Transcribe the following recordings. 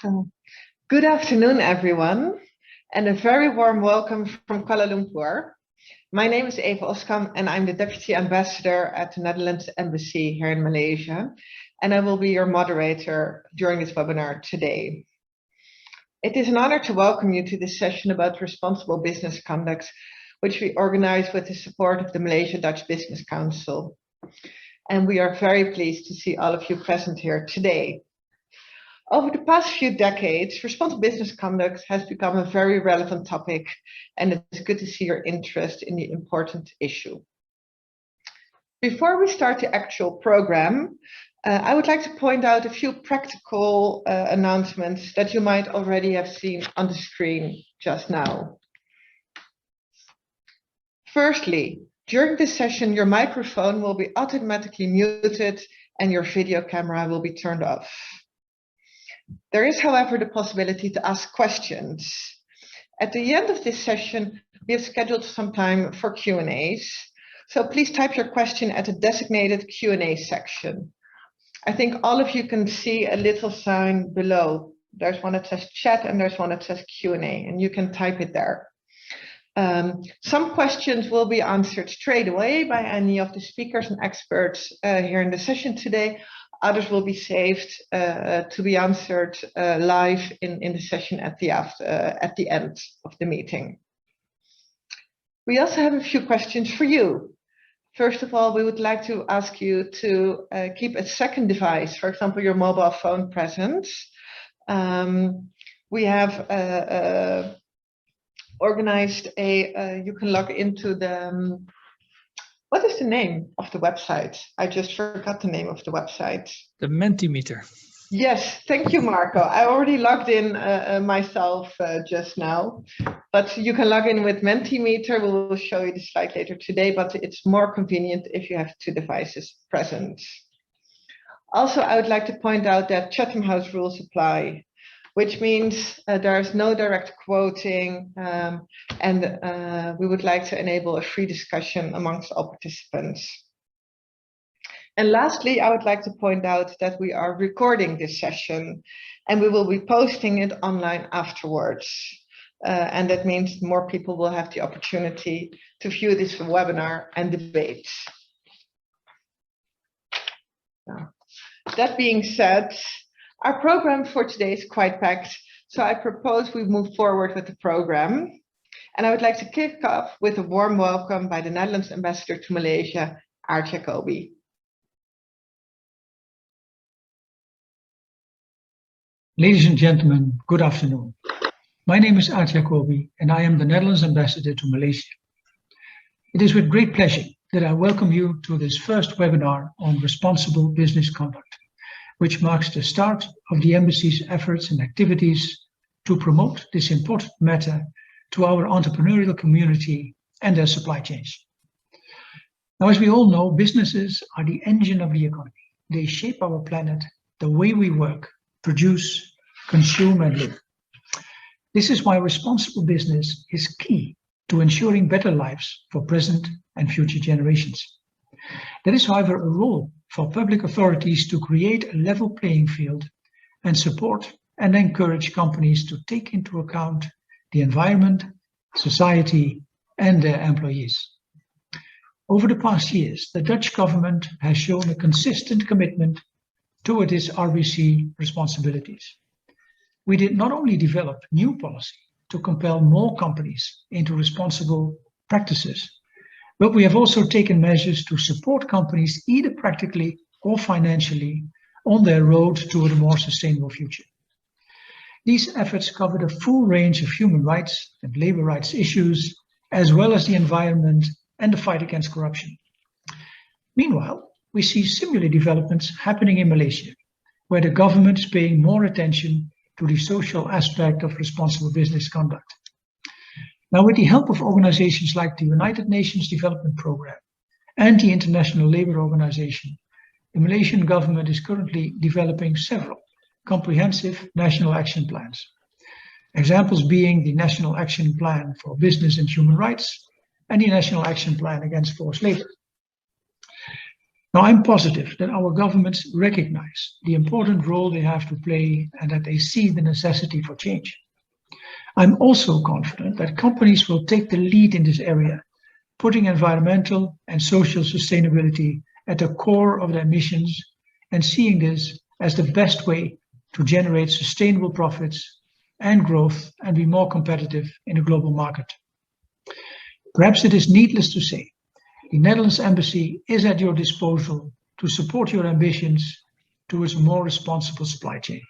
So, good afternoon, everyone, and a very warm welcome from Kuala Lumpur. My name is Eva Oskam, and I'm the Deputy Ambassador at the Netherlands Embassy here in Malaysia, and I will be your moderator during this webinar today. It is an honor to welcome you to this session about responsible business conduct, which we organize with the support of the Malaysia-Dutch Business Council. And we are very pleased to see all of you present here today. Over the past few decades, responsible business conduct has become a very relevant topic, and it's good to see your interest in the important issue. Before we start the actual program, I would like to point out a few practical announcements that you might already have seen on the screen just now. Firstly, during this session, your microphone will be automatically muted and your video camera will be turned off. There is, however, the possibility to ask questions. At the end of this session, we have scheduled some time for Q&As, so please type your question at the designated Q&A section. I think all of you can see a little sign below. There's one that says chat and there's one that says Q&A, and you can type it there. Some questions will be answered straight away by any of the speakers and experts here in the session today. Others will be saved to be answered live in the session at the end of the meeting. We also have a few questions for you. First of all, we would like to ask you to keep a second device, for example, your mobile phone present. We have organized you can log into the, what is the name of the website? I just forgot the name of the website. The Mentimeter. Yes, thank you, Marco. I already logged in myself just now, but you can log in with Mentimeter. We will show you the slide later today, but it's more convenient if you have two devices present. Also, I would like to point out that Chatham House rules apply, which means there is no direct quoting, and we would like to enable a free discussion amongst all participants. And lastly, I would like to point out that we are recording this session, and we will be posting it online afterwards. And that means more people will have the opportunity to view this webinar and debate. Now, that being said, our program for today is quite packed, so I propose we move forward with the program. And I would like to kick off with a warm welcome by the Netherlands Ambassador to Malaysia, Art Jacobi. Ladies and gentlemen, good afternoon. My name is Art Jacobi, and I am the Netherlands Ambassador to Malaysia. It is with great pleasure that I welcome you to this first webinar on responsible business conduct, which marks the start of the Embassy's efforts and activities to promote this important matter to our entrepreneurial community and their supply chains. Now, as we all know, businesses are the engine of the economy. They shape our planet, the way we work, produce, consume, and live. This is why responsible business is key to ensuring better lives for present and future generations. There is, however, a role for public authorities to create a level playing field and support and encourage companies to take into account the environment, society, and their employees. Over the past years, the Dutch government has shown a consistent commitment toward its RBC responsibilities. We did not only develop new policy to compel more companies into responsible practices, but we have also taken measures to support companies either practically or financially on their road toward a more sustainable future. These efforts covered a full range of human rights and labor rights issues, as well as the environment and the fight against corruption. Meanwhile, we see similar developments happening in Malaysia, where the government is paying more attention to the social aspect of responsible business conduct. Now, with the help of organizations like the United Nations Development Programme and the International Labour Organization, the Malaysian government is currently developing several comprehensive national action plans. Examples being the National Action Plan for Business and Human Rights and the National Action Plan Against Forced Labour. Now, I'm positive that our governments recognize the important role they have to play and that they see the necessity for change. I'm also confident that companies will take the lead in this area, putting environmental and social sustainability at the core of their missions and seeing this as the best way to generate sustainable profits and growth and be more competitive in a global market. Perhaps it is needless to say, the Netherlands Embassy is at your disposal to support your ambitions towards a more responsible supply chain.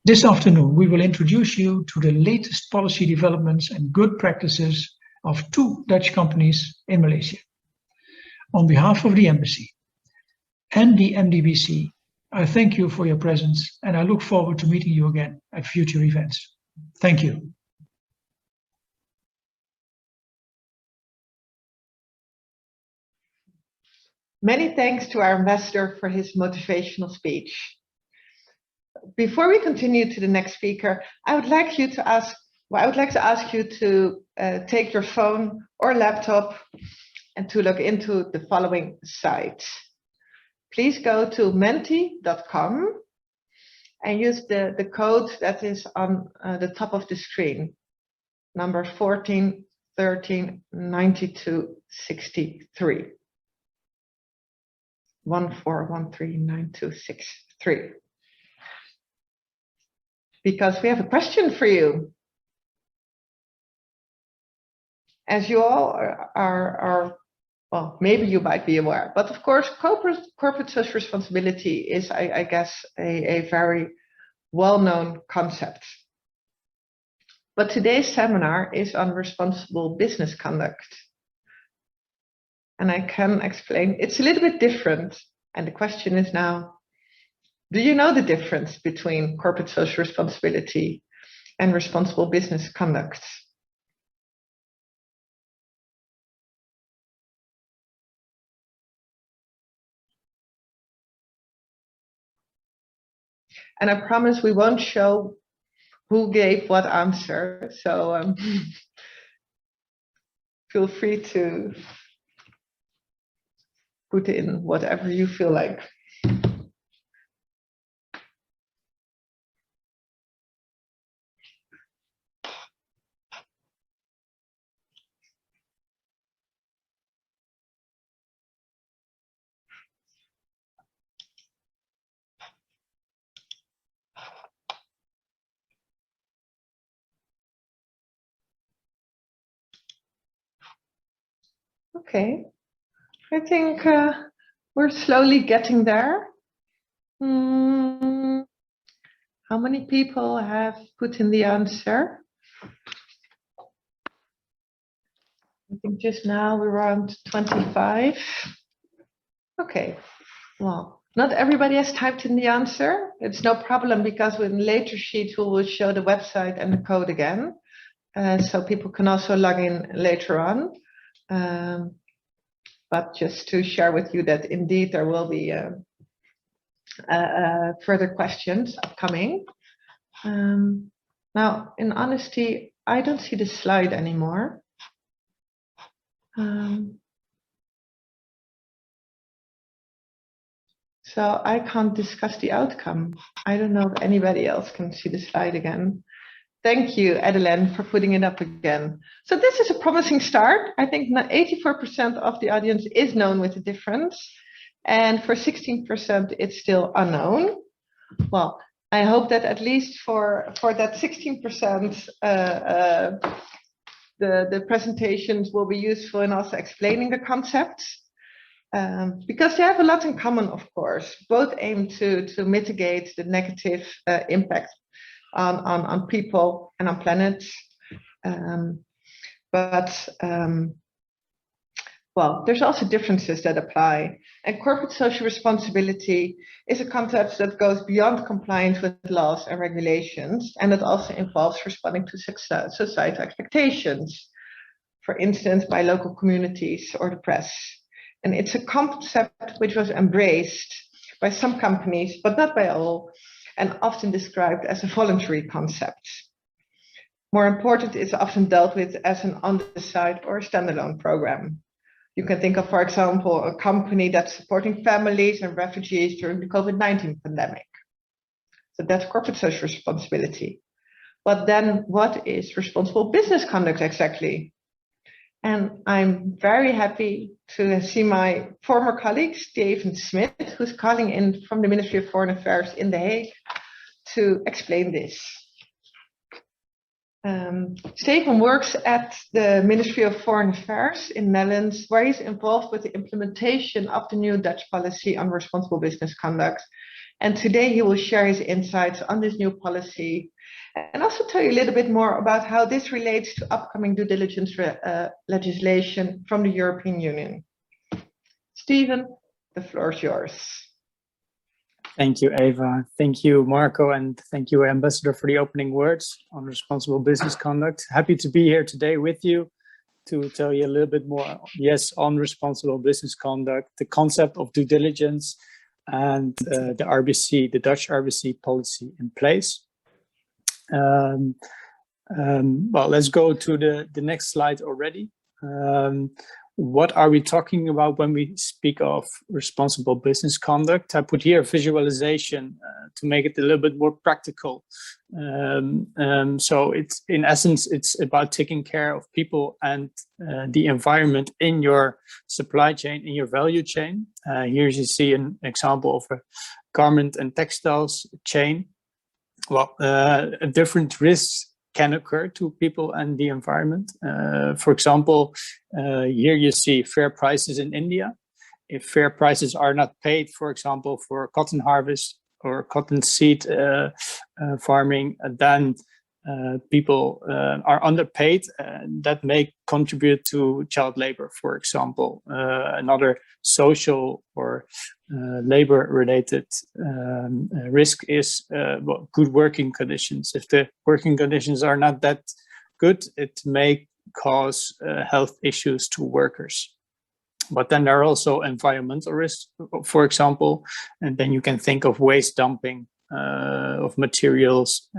This afternoon, we will introduce you to the latest policy developments and good practices of 2 Dutch companies in Malaysia. On behalf of the Embassy and the MDBC, I thank you for your presence and I look forward to meeting you again at future events. Thank you. Many thanks to our ambassador for his motivational speech. Before we continue to the next speaker, I would like to ask you to take your phone or laptop and to log into the following site. Please go to menti.com and use the code that is on the top of the screen, number 14 13 92 63. 14139263. Because we have a question for you. As you all are well, maybe you might be aware, but of course, corporate social responsibility is, I guess, a very well-known concept. But today's seminar is on responsible business conduct. And I can explain, it's a little bit different. And the question is now, do you know the difference between corporate social responsibility and responsible business conduct? And I promise we won't show who gave what answer. So feel free to put in whatever you feel like. Okay, I think we're slowly getting there. How many people have put in the answer? I think just now we're around 25. Okay, well, not everybody has typed in the answer. It's no problem because in later sheets we will show the website and the code again. So people can also log in later on. But just to share with you that indeed there will be further questions upcoming. Now, in honesty, I don't see the slide anymore. So I can't discuss the outcome. I don't know if anybody else can see the slide again. Thank you, Adeline, for putting it up again. So this is a promising start. I think 84% of the audience is known with the difference. And for 16%, it's still unknown. Well, I hope that at least for that 16%, the presentations will be useful in also explaining the concepts. Because they have a lot in common, of course. Both aim to mitigate the negative impact on people and on planets. Well, there's also differences that apply. And corporate social responsibility is a concept that goes beyond compliance with laws and regulations, and it also involves responding to societal expectations, for instance, by local communities or the press. And it's a concept which was embraced by some companies, but not by all, and often described as a voluntary concept. More important, it's often dealt with as an on-the-side or standalone program. You can think of, for example, a company that's supporting families and refugees during the COVID-19 pandemic. So that's corporate social responsibility. But then what is responsible business conduct exactly? And I'm very happy to see my former colleague, Steven Smith, who's calling in from the Ministry of Foreign Affairs in The Hague to explain this. Steven works at the Ministry of Foreign Affairs in Netherlands, where he's involved with the implementation of the new Dutch policy on responsible business conduct. And today he will share his insights on this new policy and also tell you a little bit more about how this relates to upcoming due diligence legislation from the European Union. Steven, the floor is yours. Thank you, Eva. Thank you, Marco, and thank you, Ambassador, for the opening words on responsible business conduct. Happy to be here today with you to tell you a little bit more, yes, on responsible business conduct, the concept of due diligence, and the RBC, the Dutch RBC policy in place. Well, let's go to the next slide already. What are we talking about when we speak of responsible business conduct? I put here a visualization to make it a little bit more practical. So it's, in essence, it's about taking care of people and the environment in your supply chain, in your value chain. Here you see an example of a garment and textiles chain. Well, different risks can occur to people and the environment. For example, here you see fair prices in India. If fair prices are not paid, for example, for cotton harvest or cotton seed farming, then people are underpaid. That may contribute to child labor, for example. Another social or labor-related risk is well, good working conditions. If the working conditions are not that good, it may cause health issues to workers. But then there are also environmental risks, for example, and then you can think of waste dumping of materials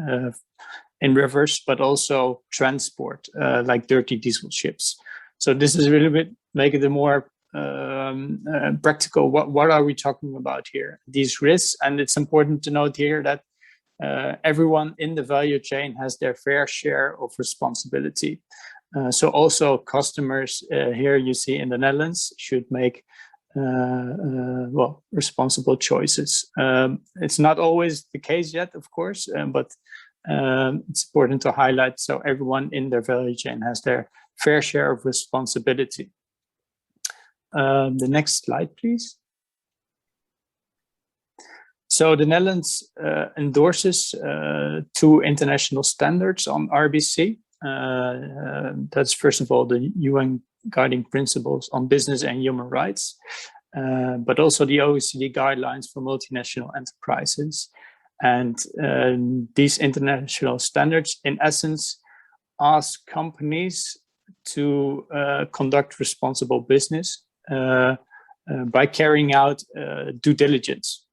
in rivers, but also transport, like dirty diesel ships. So this is really bit make it a more practical. What are we talking about here? These risks, and it's important to note here that everyone in the value chain has their fair share of responsibility. So also customers here you see in the Netherlands should make well, responsible choices. It's not always the case yet, of course, but it's important to highlight so everyone in their value chain has their fair share of responsibility. The next slide, please. So the Netherlands endorses 2 international standards on RBC. That's first of all the UN Guiding Principles on Business and Human Rights, but also the OECD guidelines for multinational enterprises. And these international standards, in essence, ask companies to conduct responsible business by carrying out due diligence.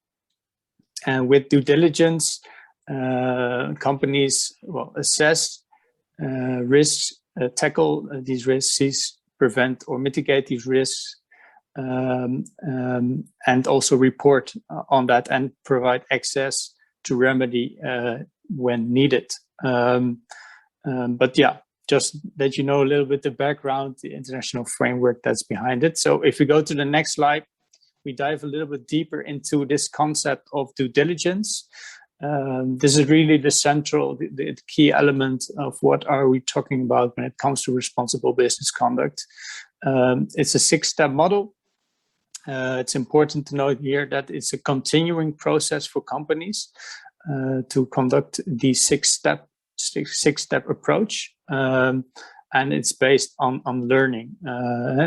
And with due diligence, companies will assess risks, tackle these risks, prevent or mitigate these risks, and also report on that and provide access to remedy when needed. But yeah, just that you know a little bit the background, the international framework that's behind it. So if we go to the next slide, we dive a little bit deeper into this concept of due diligence. This is really the central, the key element of what are we talking about when it comes to responsible business conduct. It's a 6-step model. It's important to note here that it's a continuing process for companies to conduct the 6-step approach, and it's based on learning.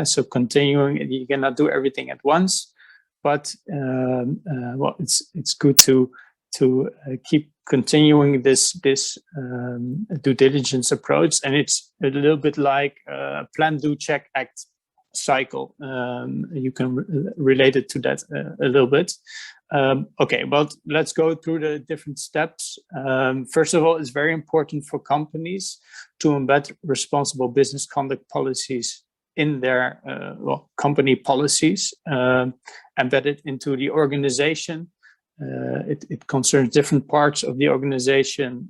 So continuing, you cannot do everything at once, but well, it's good to keep continuing this due diligence approach, and it's a little bit like plan, do, check, act cycle. You can relate it to that a little bit. Okay, but let's go through the different steps. First of all, it's very important for companies to embed responsible business conduct policies in their company policies, embedded into the organization. It concerns different parts of the organization,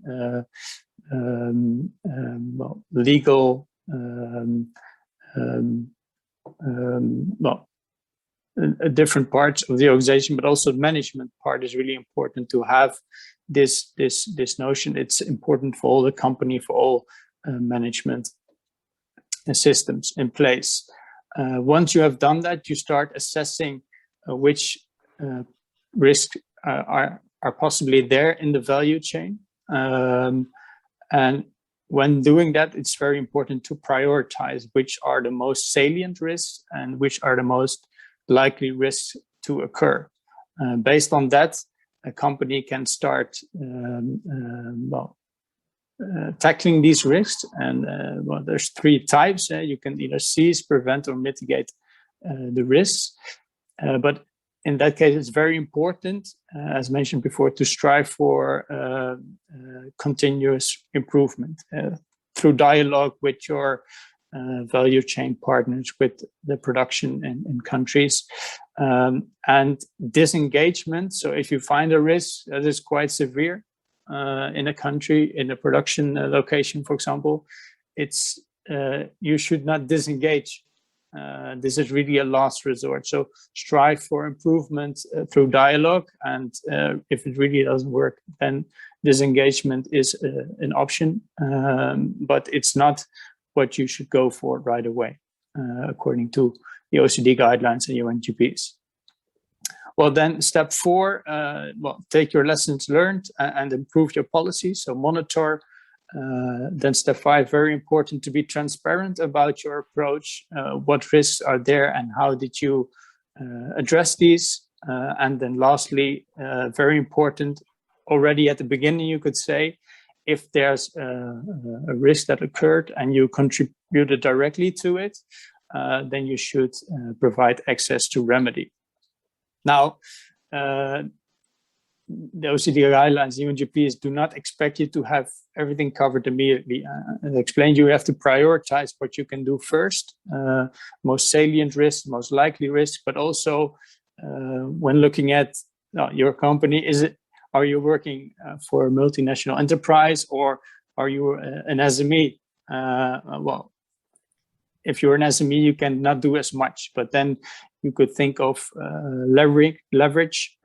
legal, different parts of the organization, but also the management part is really important to have this notion. It's important for all the company, for all management systems in place. Once you have done that, you start assessing which risks are possibly there in the value chain. And when doing that, it's very important to prioritize which are the most salient risks and which are the most likely risks to occur. Based on that, a company can start tackling these risks. And there's three types. You can either seize, prevent, or mitigate the risks. But in that case, it's very important, as mentioned before, to strive for continuous improvement through dialogue with your value chain partners, with the production in countries, and disengagement. So if you find a risk that is quite severe in a country, in a production location, for example, it's you should not disengage. This is really a last resort. So strive for improvement through dialogue, and if it really doesn't work, then disengagement is an option, but it's not what you should go for right away, according to the OECD guidelines and UNGPs. Well, then step 4, take your lessons learned and improve your policies. So monitor. Then step 5, very important to be transparent about your approach. What risks are there and how did you address these? And then lastly, very important, already at the beginning, you could say, if there's a risk that occurred and you contributed directly to it, then you should provide access to remedy. Now, the OECD guidelines, the UNGPs do not expect you to have everything covered immediately. As I explained, you have to prioritize what you can do first, most salient risks, most likely risks, but also when looking at your company, are you working for a multinational enterprise or are you an SME? Well, if you're an SME, you cannot do as much, but then you could think of leverage,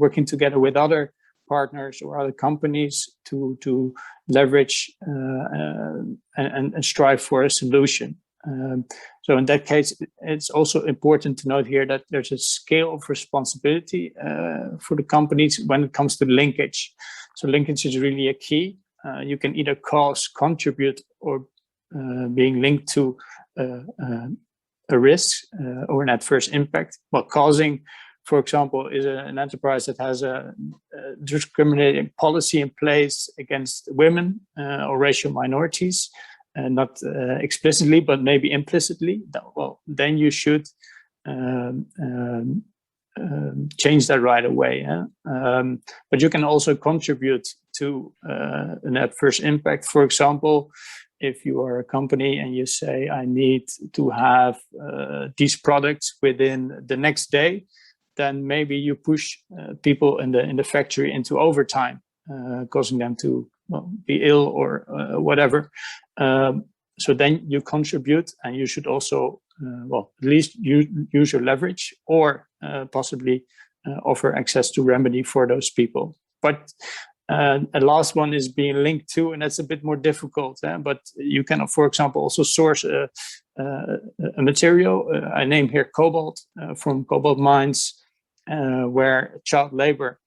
working together with other partners or other companies to leverage and strive for a solution. So in that case, it's also important to note here that there's a scale of responsibility for the companies when it comes to linkage. So linkage is really a key. You can either cause, contribute, or being linked to a risk or an adverse impact. Well, causing, for example, is an enterprise that has a discriminating policy in place against women or racial minorities, not explicitly, but maybe implicitly. Well, then you should change that right away. But you can also contribute to an adverse impact. For example, if you are a company and you say, I need to have these products within the next day, then maybe you push people in the factory into overtime, causing them to be ill or whatever. So then you contribute, and you should also, at least use your leverage or possibly offer access to remedy for those people. But the last one is being linked to, and that's a bit more difficult. But you can, for example, also source a material. I name here cobalt from cobalt mines, where child labor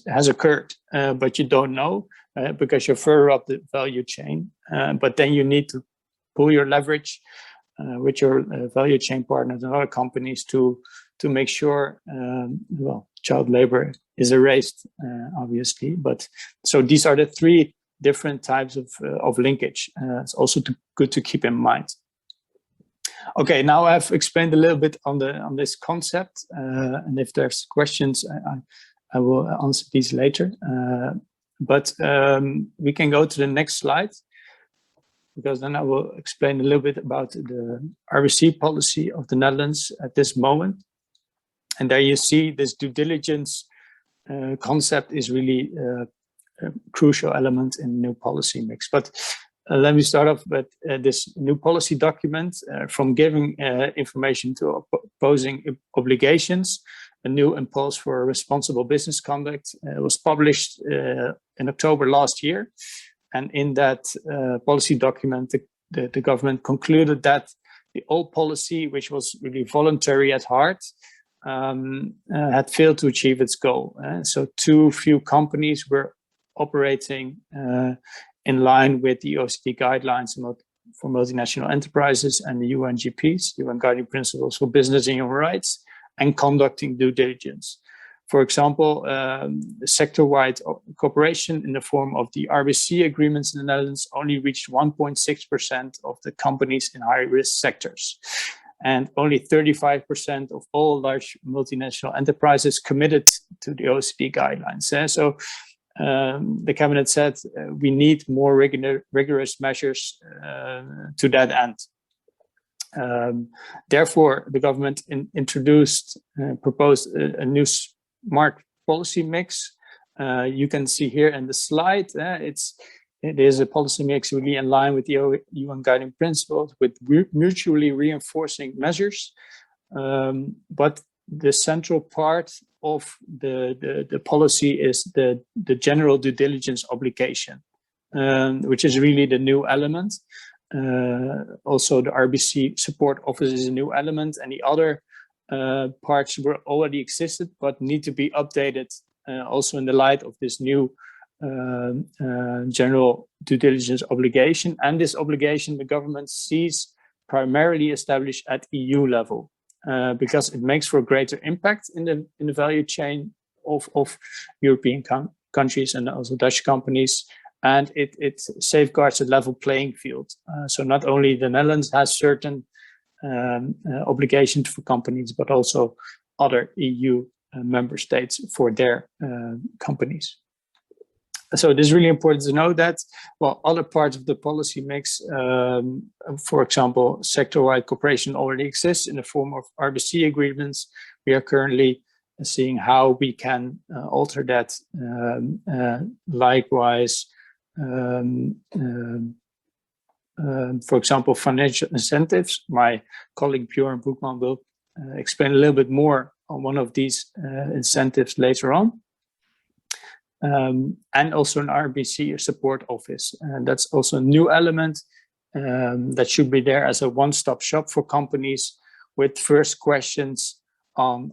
has occurred, but you don't know because you're further up the value chain. But then you need to pull your leverage with your value chain partners and other companies to make sure, child labor is erased, obviously. But so these are the 3 different types of linkage. It's also good to keep in mind. Okay, now I've explained a little bit on this concept, and if there's questions, I will answer these later. But we can go to the next slide. because then I will explain a little bit about the RBC policy of the Netherlands at this moment. And there you see this due diligence concept is really a crucial element in the new policy mix. But let me start off with this new policy document. From giving information to opposing obligations, a new impulse for responsible business conduct was published in October last year. And in that policy document, the government concluded that the old policy, which was really voluntary at heart, had failed to achieve its goal. So too few companies were operating in line with the OECD guidelines for multinational enterprises and the UNGPs, UN Guiding Principles for Business and Human Rights, and conducting due diligence. For example, sector-wide cooperation in the form of the RBC agreements in the Netherlands only reached 1.6% of the companies in high-risk sectors. And only 35% of all large multinational enterprises committed to the OECD guidelines. So the cabinet said we need more rigorous measures to that end. Therefore, the government proposed a new smart policy mix. You can see here in the slide, it is a policy mix really in line with the UN Guiding Principles with mutually reinforcing measures. But the central part of the policy is the general due diligence obligation, which is really the new element. Also, the RBC support office is a new element, and the other parts were already existed but need to be updated also in the light of this new general due diligence obligation. And this obligation the government sees primarily established at EU level because it makes for greater impact in the value chain of European countries and also Dutch companies, and it safeguards a level playing field. So not only the Netherlands has certain obligations for companies, but also other EU member states for their companies. So it is really important to know that, while other parts of the policy mix, for example, sector-wide cooperation already exists in the form of RBC agreements, we are currently seeing how we can alter that. Likewise, for example, financial incentives. My colleague Bjorn Boekman will explain a little bit more on one of these incentives later on. And also an RBC support office. And that's also a new element that should be there as a one-stop shop for companies with first questions on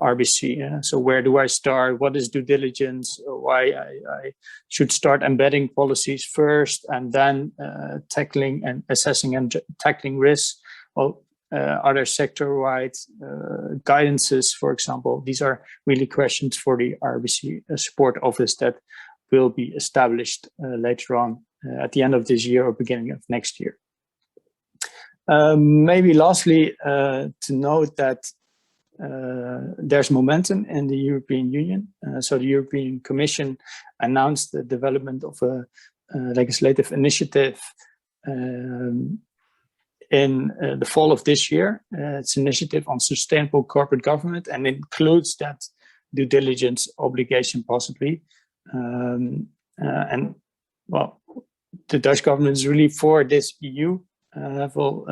RBC. So where do I start? What is due diligence? Why I should start embedding policies first and then tackling and assessing and tackling risks. Well, other sector-wide guidances, for example, these are really questions for the RBC support office that will be established later on at the end of this year or beginning of next year. Maybe lastly, to note that there's momentum in the European Union. So the European Commission announced the development of a legislative initiative in the fall of this year. It's an initiative on sustainable corporate governance and includes that due diligence obligation possibly. And well, the Dutch government is really for this EU level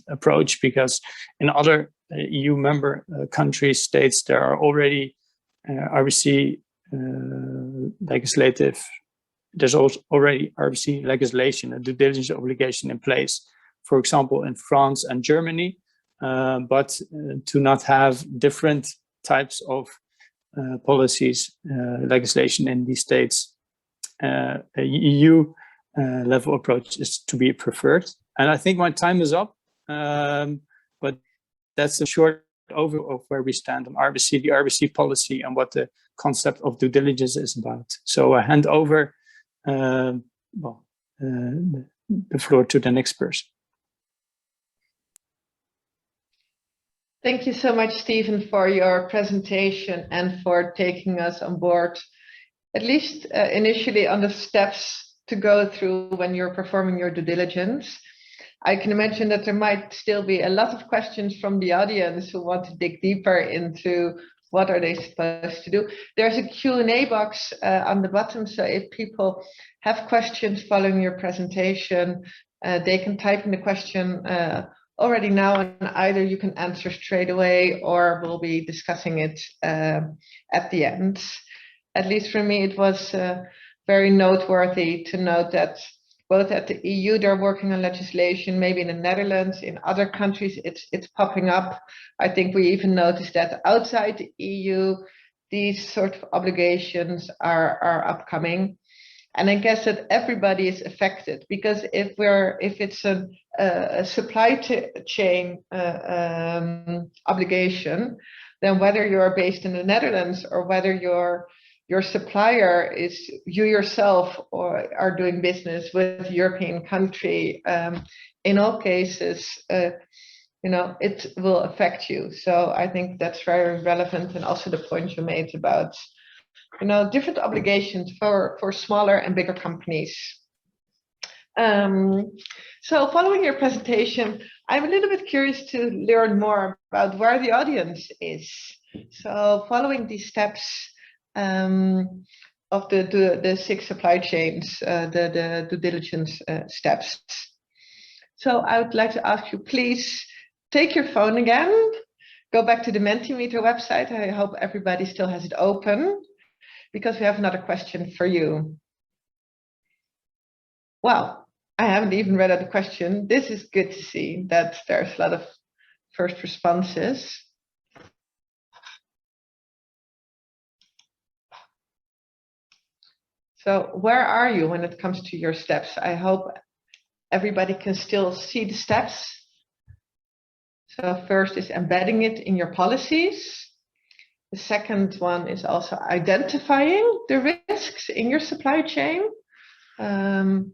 approach, because in other EU member countries, states, there are already RBC legislative, there's also already RBC legislation, a due diligence obligation in place. For example, in France and Germany, but to not have different types of policies, legislation in these states, a EU level approach is to be preferred. And I think my time is up, but that's a short overview of where we stand on RBC, the RBC policy, and what the concept of due diligence is about. So I hand over the floor to the next person. Thank you so much, Stephen, for your presentation and for taking us on board, at least initially, on the steps to go through when you're performing your due diligence. I can imagine that there might still be a lot of questions from the audience who want to dig deeper into what are they supposed to do. There's a Q&A box on the bottom, so if people have questions following your presentation, they can type in the question already now, and either you can answer straight away or we'll be discussing it at the end. At least for me, it was very noteworthy to note that both at the EU, they're working on legislation, maybe in the Netherlands, in other countries, it's popping up. I think we even noticed that outside the EU, these sort of obligations are upcoming. And I guess that everybody is affected, because if it's a supply chain obligation, then whether you're based in the Netherlands or whether your supplier is you yourself or are doing business with a European country, in all cases, it will affect you. So I think that's very relevant, and also the point you made about different obligations for smaller and bigger companies. So following your presentation, I'm a little bit curious to learn more about where the audience is. So following these steps of the 6 supply chains, the due diligence steps. So I would like to ask you, please take your phone again, go back to the Mentimeter website. I hope everybody still has it open, because we have another question for you. Well, I haven't even read out the question. This is good to see that there's a lot of first responses. So where are you when it comes to your steps? I hope everybody can still see the steps. So first is embedding it in your policies. The second one is also identifying the risks in your supply chain. The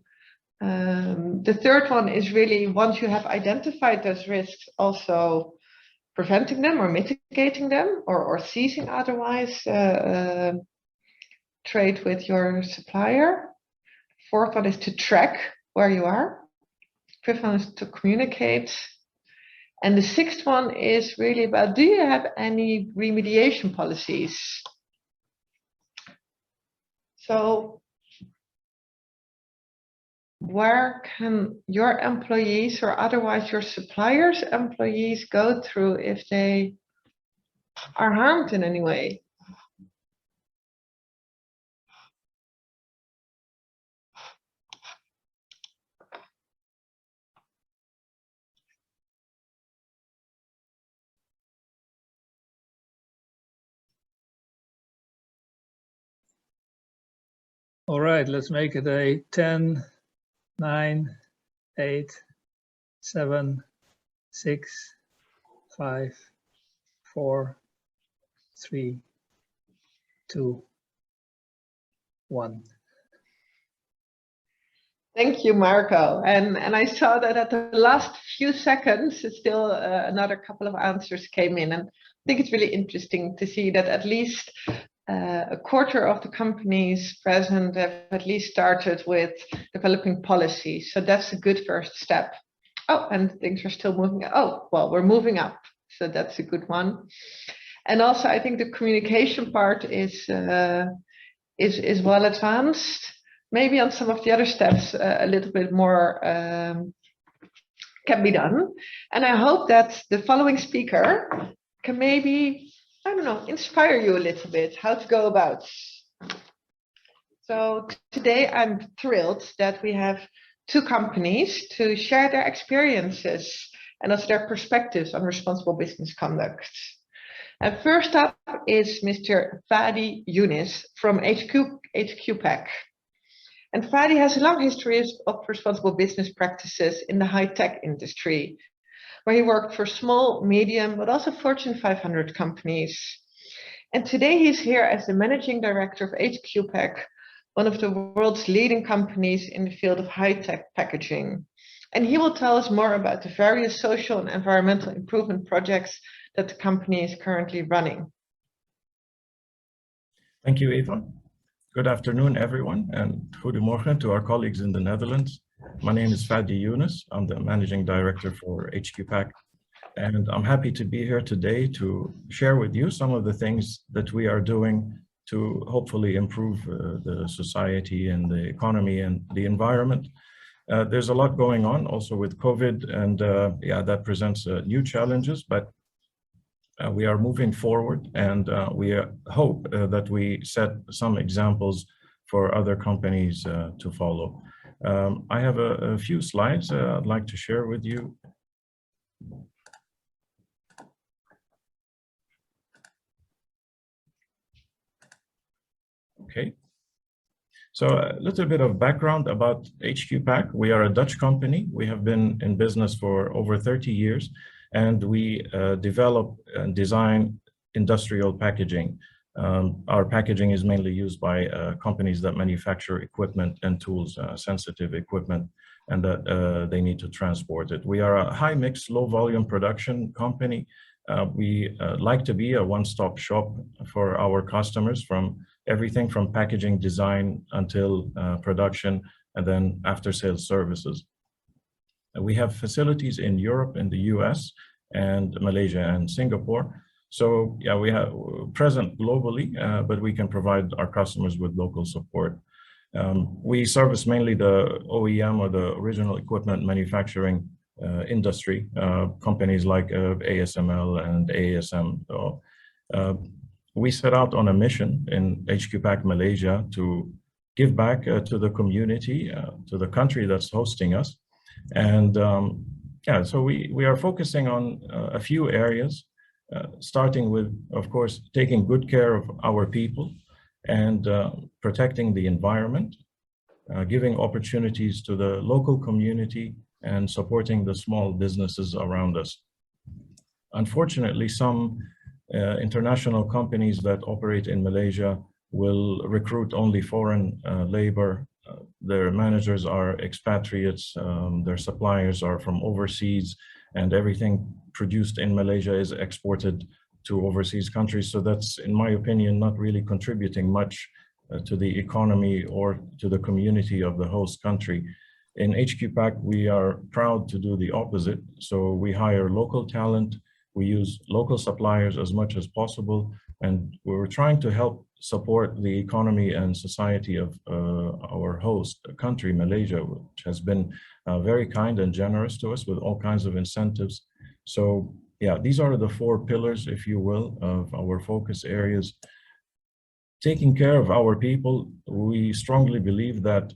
third one is really, once you have identified those risks, also preventing them or mitigating them, or ceasing otherwise trade with your supplier. Fourth one is to track where you are. Fifth one is to communicate. And the sixth one is really about, do you have any remediation policies? So where can your employees or otherwise your suppliers' employees go through if they are harmed in any way? All right, let's make it a 10, 9, 8, 7, 6, 5, 4, 3, 2, 1. Thank you, Marco. And I saw that at the last few seconds, still another couple of answers came in. And I think it's really interesting to see that at least a quarter of the companies present have at least started with developing policies. So that's a good first step. Oh, and things are still moving. Oh, well, we're moving up. So that's a good one. And also, I think the communication part is well advanced. Maybe on some of the other steps, a little bit more can be done. And I hope that the following speaker can maybe, I don't know, inspire you a little bit how to go about. So today I'm thrilled that we have 2 companies to share their experiences and also their perspectives on responsible business conduct. And first up is Mr. Fadi Younis from HQPAC. And Fadi has a long history of responsible business practices in the high-tech industry, where he worked for small, medium, but also Fortune 500 companies. And today he's here as the managing director of HQPAC, one of the world's leading companies in the field of high-tech packaging. And he will tell us more about the various social and environmental improvement projects that the company is currently running. Thank you, Eva. Good afternoon, everyone, and goedemorgen to our colleagues in the Netherlands. My name is Fadi Yunus. I'm the Managing Director for HQPAC, and I'm happy to be here today to share with you some of the things that we are doing to hopefully improve the society and the economy and the environment. There's a lot going on also with COVID, and yeah, that presents new challenges, but we are moving forward, and we hope that we set some examples for other companies to follow. I have a few slides I'd like to share with you. Okay. So a little bit of background about HQPAC. We are a Dutch company. We have been in business for over 30 years. And we develop and design industrial packaging. Our packaging is mainly used by companies that manufacture equipment and tools, sensitive equipment, and that they need to transport it. We are a high mix, low volume production company. We like to be a one-stop shop for our customers, from everything from packaging design until production, and then after sales services. We have facilities in Europe, in the US, and Malaysia and Singapore. So yeah, we have present globally, but we can provide our customers with local support. We service mainly the OEM, or the original equipment manufacturing industry, companies like ASML and ASM. So, we set out on a mission in HQPAC Malaysia to give back to the community, to the country that's hosting us. And yeah, so we are focusing on a few areas, starting with, of course, taking good care of our people and protecting the environment, giving opportunities to the local community, and supporting the small businesses around us. Unfortunately, some international companies that operate in Malaysia will recruit only foreign labor. Their managers are expatriates, their suppliers are from overseas, and everything produced in Malaysia is exported to overseas countries. So that's, in my opinion, not really contributing much to the economy or to the community of the host country. In HQPAC, we are proud to do the opposite. So we hire local talent, we use local suppliers as much as possible, and we're trying to help support the economy and society of our host country, Malaysia, which has been very kind and generous to us with all kinds of incentives. So yeah, these are the four pillars, if you will, of our focus areas. Taking care of our people, we strongly believe that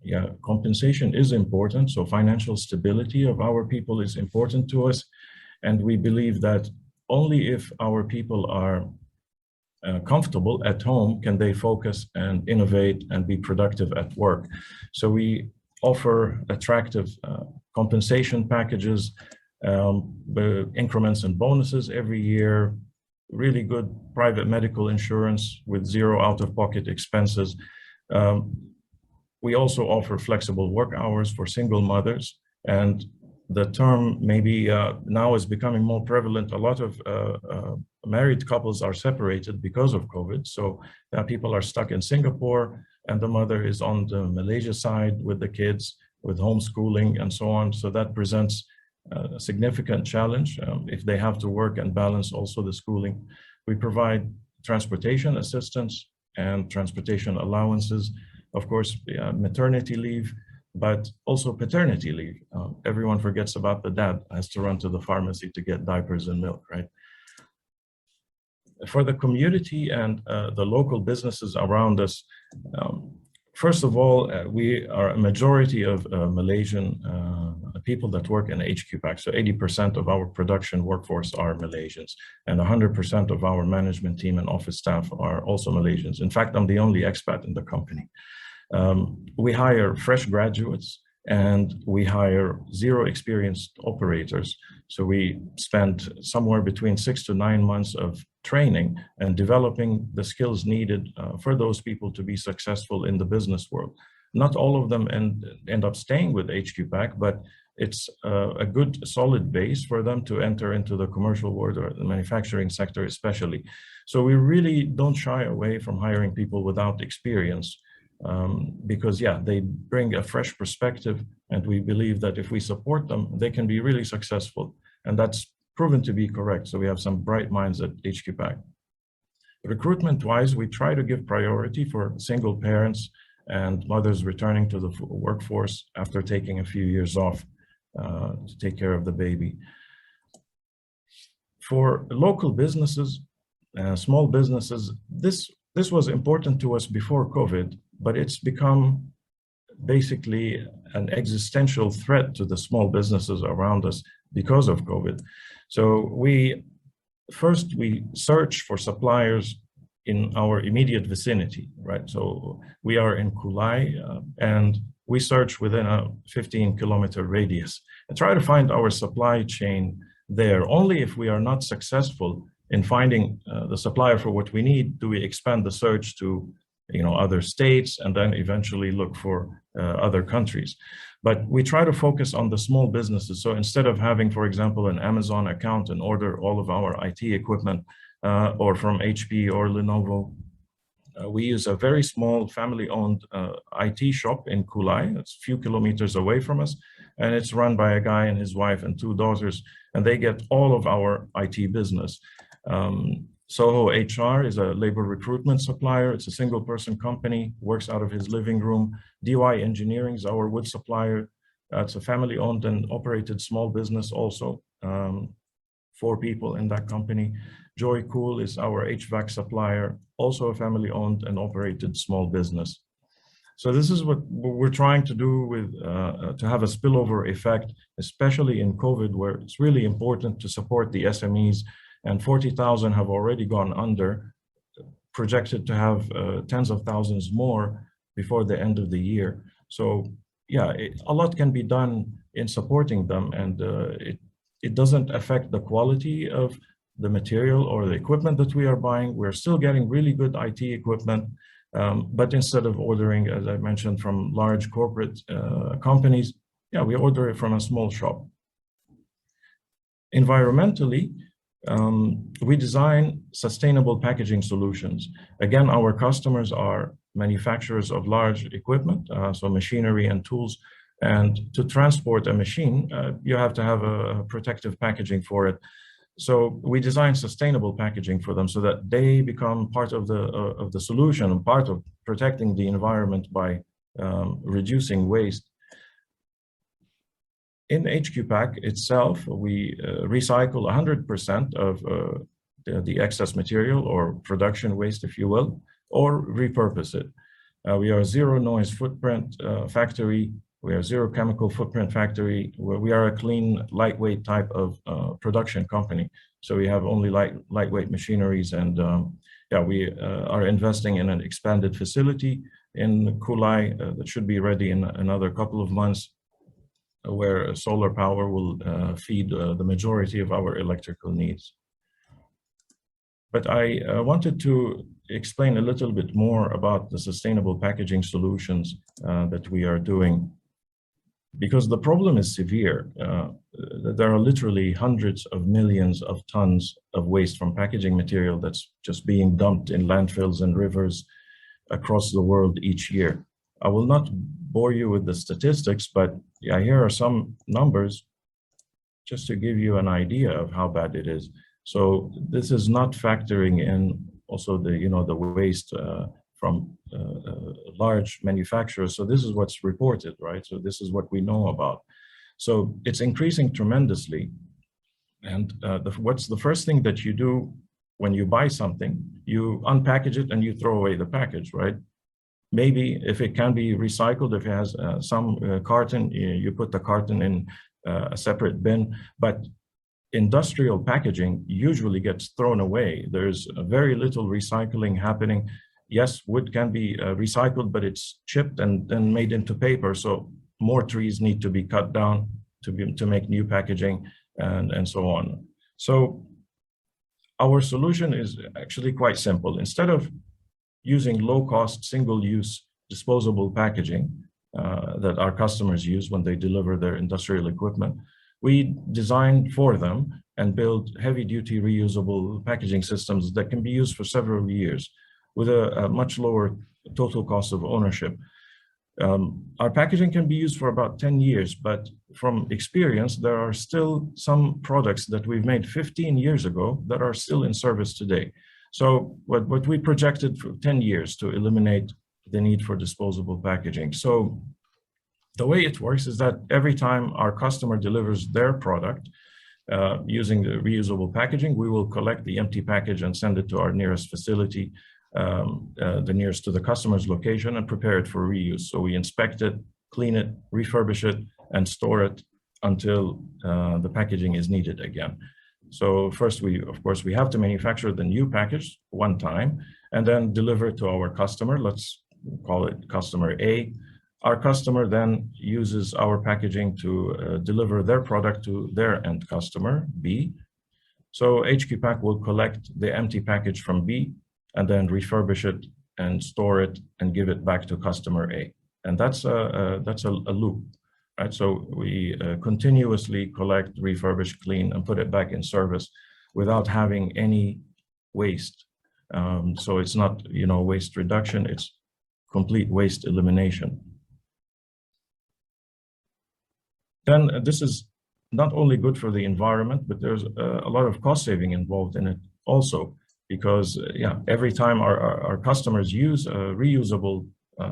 yeah, compensation is important. So financial stability of our people is important to us. And we believe that only if our people are comfortable at home can they focus and innovate and be productive at work. So we offer attractive compensation packages, increments and bonuses every year, really good private medical insurance with zero out-of-pocket expenses. We also offer flexible work hours for single mothers, and the term maybe now is becoming more prevalent. A lot of married couples are separated because of COVID. So people are stuck in Singapore and the mother is on the Malaysia side with the kids, with homeschooling and so on. So that presents a significant challenge if they have to work and balance also the schooling. We provide transportation assistance and transportation allowances, of course, maternity leave, but also paternity leave. Everyone forgets about the dad has to run to the pharmacy to get diapers and milk, right? For the community and the local businesses around us, first of all, we are a majority of Malaysian people that work in HQPAC. So 80% of our production workforce are Malaysians, and 100% of our management team and office staff are also Malaysians. In fact, I'm the only expat in the company. We hire fresh graduates and we hire zero experienced operators. So we spend somewhere between 6 to 9 months of training and developing the skills needed for those people to be successful in the business world. Not all of them end up staying with HQPAC, but it's a good solid base for them to enter into the commercial world or the manufacturing sector especially. So we really don't shy away from hiring people without experience because yeah, they bring a fresh perspective, and we believe that if we support them, they can be really successful. And that's proven to be correct. So we have some bright minds at HQPAC. Recruitment-wise, we try to give priority for single parents and mothers returning to the workforce after taking a few years off to take care of the baby. For local businesses, small businesses, this was important to us before COVID, but it's become basically an existential threat to the small businesses around us because of COVID. So we search for suppliers in our immediate vicinity, right? So we are in Kulai and we search within a 15-kilometer radius and try to find our supply chain there. Only if we are not successful in finding the supplier for what we need do we expand the search to other states and then eventually look for other countries. But we try to focus on the small businesses. So instead of having, for example, an Amazon account and order all of our IT equipment or from HP or Lenovo, we use a very small family-owned IT shop in Kulai. It's a few kilometers away from us, and it's run by a guy and his wife and 2 daughters, and they get all of our IT business. Soho HR is a labor recruitment supplier. It's a single-person company, works out of his living room. DY Engineering is our wood supplier. It's a family-owned and operated small business also. 4 people in that company. Joy Cool is our HVAC supplier, also a family-owned and operated small business. So this is what we're trying to do with to have a spillover effect, especially in COVID, where it's really important to support the SMEs. And 40,000 have already gone under, projected to have tens of thousands more before the end of the year. So yeah, a lot can be done in supporting them, and it doesn't affect the quality of the material or the equipment that we are buying. We're still getting really good IT equipment, but instead of ordering, as I mentioned, from large corporate companies, yeah, we order it from a small shop. Environmentally, we design sustainable packaging solutions. Again, our customers are manufacturers of large equipment, so machinery and tools. And to transport a machine, you have to have a protective packaging for it. So we design sustainable packaging for them so that they become part of the solution, part of protecting the environment by reducing waste. In HQPAC itself, we recycle 100% of the excess material or production waste, if you will, or repurpose it. We are a zero noise footprint factory. We are zero chemical footprint factory, where we are a clean, lightweight type of production company. So we have only lightweight machineries, and yeah, we are investing in an expanded facility in Kulai that should be ready in another couple of months, where solar power will feed the majority of our electrical needs. But I wanted to explain a little bit more about the sustainable packaging solutions that we are doing, because the problem is severe. There are literally hundreds of millions of tons of waste from packaging material that's just being dumped in landfills and rivers across the world each year. I will not bore you with the statistics, but yeah, here are some numbers just to give you an idea of how bad it is. So this is not factoring in also the waste from large manufacturers. So this is what's reported, right? So this is what we know about. So it's increasing tremendously. And what's the first thing that you do when you buy something? You unpackage it and you throw away the package, right? Maybe if it can be recycled, if it has some carton, you put the carton in a separate bin. But industrial packaging usually gets thrown away. There's very little recycling happening. Yes, wood can be recycled, but it's chipped and then made into paper. So more trees need to be cut down to make new packaging and so on. So our solution is actually quite simple. Instead of using low-cost, single-use disposable packaging, that our customers use when they deliver their industrial equipment. We design for them and build heavy-duty reusable packaging systems that can be used for several years with a much lower total cost of ownership. Our packaging can be used for about 10 years, but from experience, there are still some products that we've made 15 years ago that are still in service today. So what we projected for 10 years to eliminate the need for disposable packaging. So the way it works is that every time our customer delivers their product using the reusable packaging, we will collect the empty package and send it to our nearest facility, the nearest to the customer's location, and prepare it for reuse. So we inspect it, clean it, refurbish it, and store it until the packaging is needed again. So first, of course, we have to manufacture the new package one time and then deliver it to our customer. Let's call it customer A. Our customer then uses our packaging to deliver their product to their end customer, B. So HQ Pack will collect the empty package from B and then refurbish it and store it and give it back to customer A. And that's a loop, right? So we continuously collect, refurbish, clean, and put it back in service without having any waste. So it's not, waste reduction, it's complete waste elimination. Then this is not only good for the environment, but there's a lot of cost saving involved in it also, because every time our customers use reusable,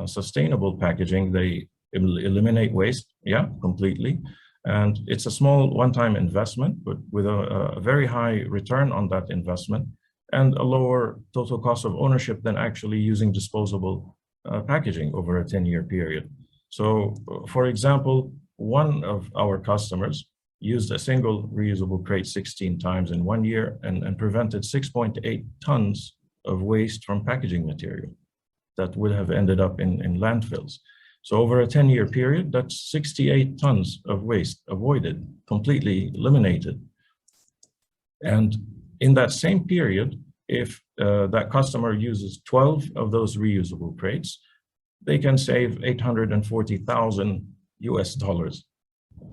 sustainable packaging, they eliminate waste, completely. And it's a small one-time investment, but with a very high return on that investment and a lower total cost of ownership than actually using disposable packaging over a 10-year period. So, for example, one of our customers used a single reusable crate 16 times in 1 year and prevented 6.8 tons of waste from packaging material that would have ended up in landfills. So over a 10-year period, that's 68 tons of waste avoided, completely eliminated. And in that same period, if that customer uses 12 of those reusable crates, they can save $840,000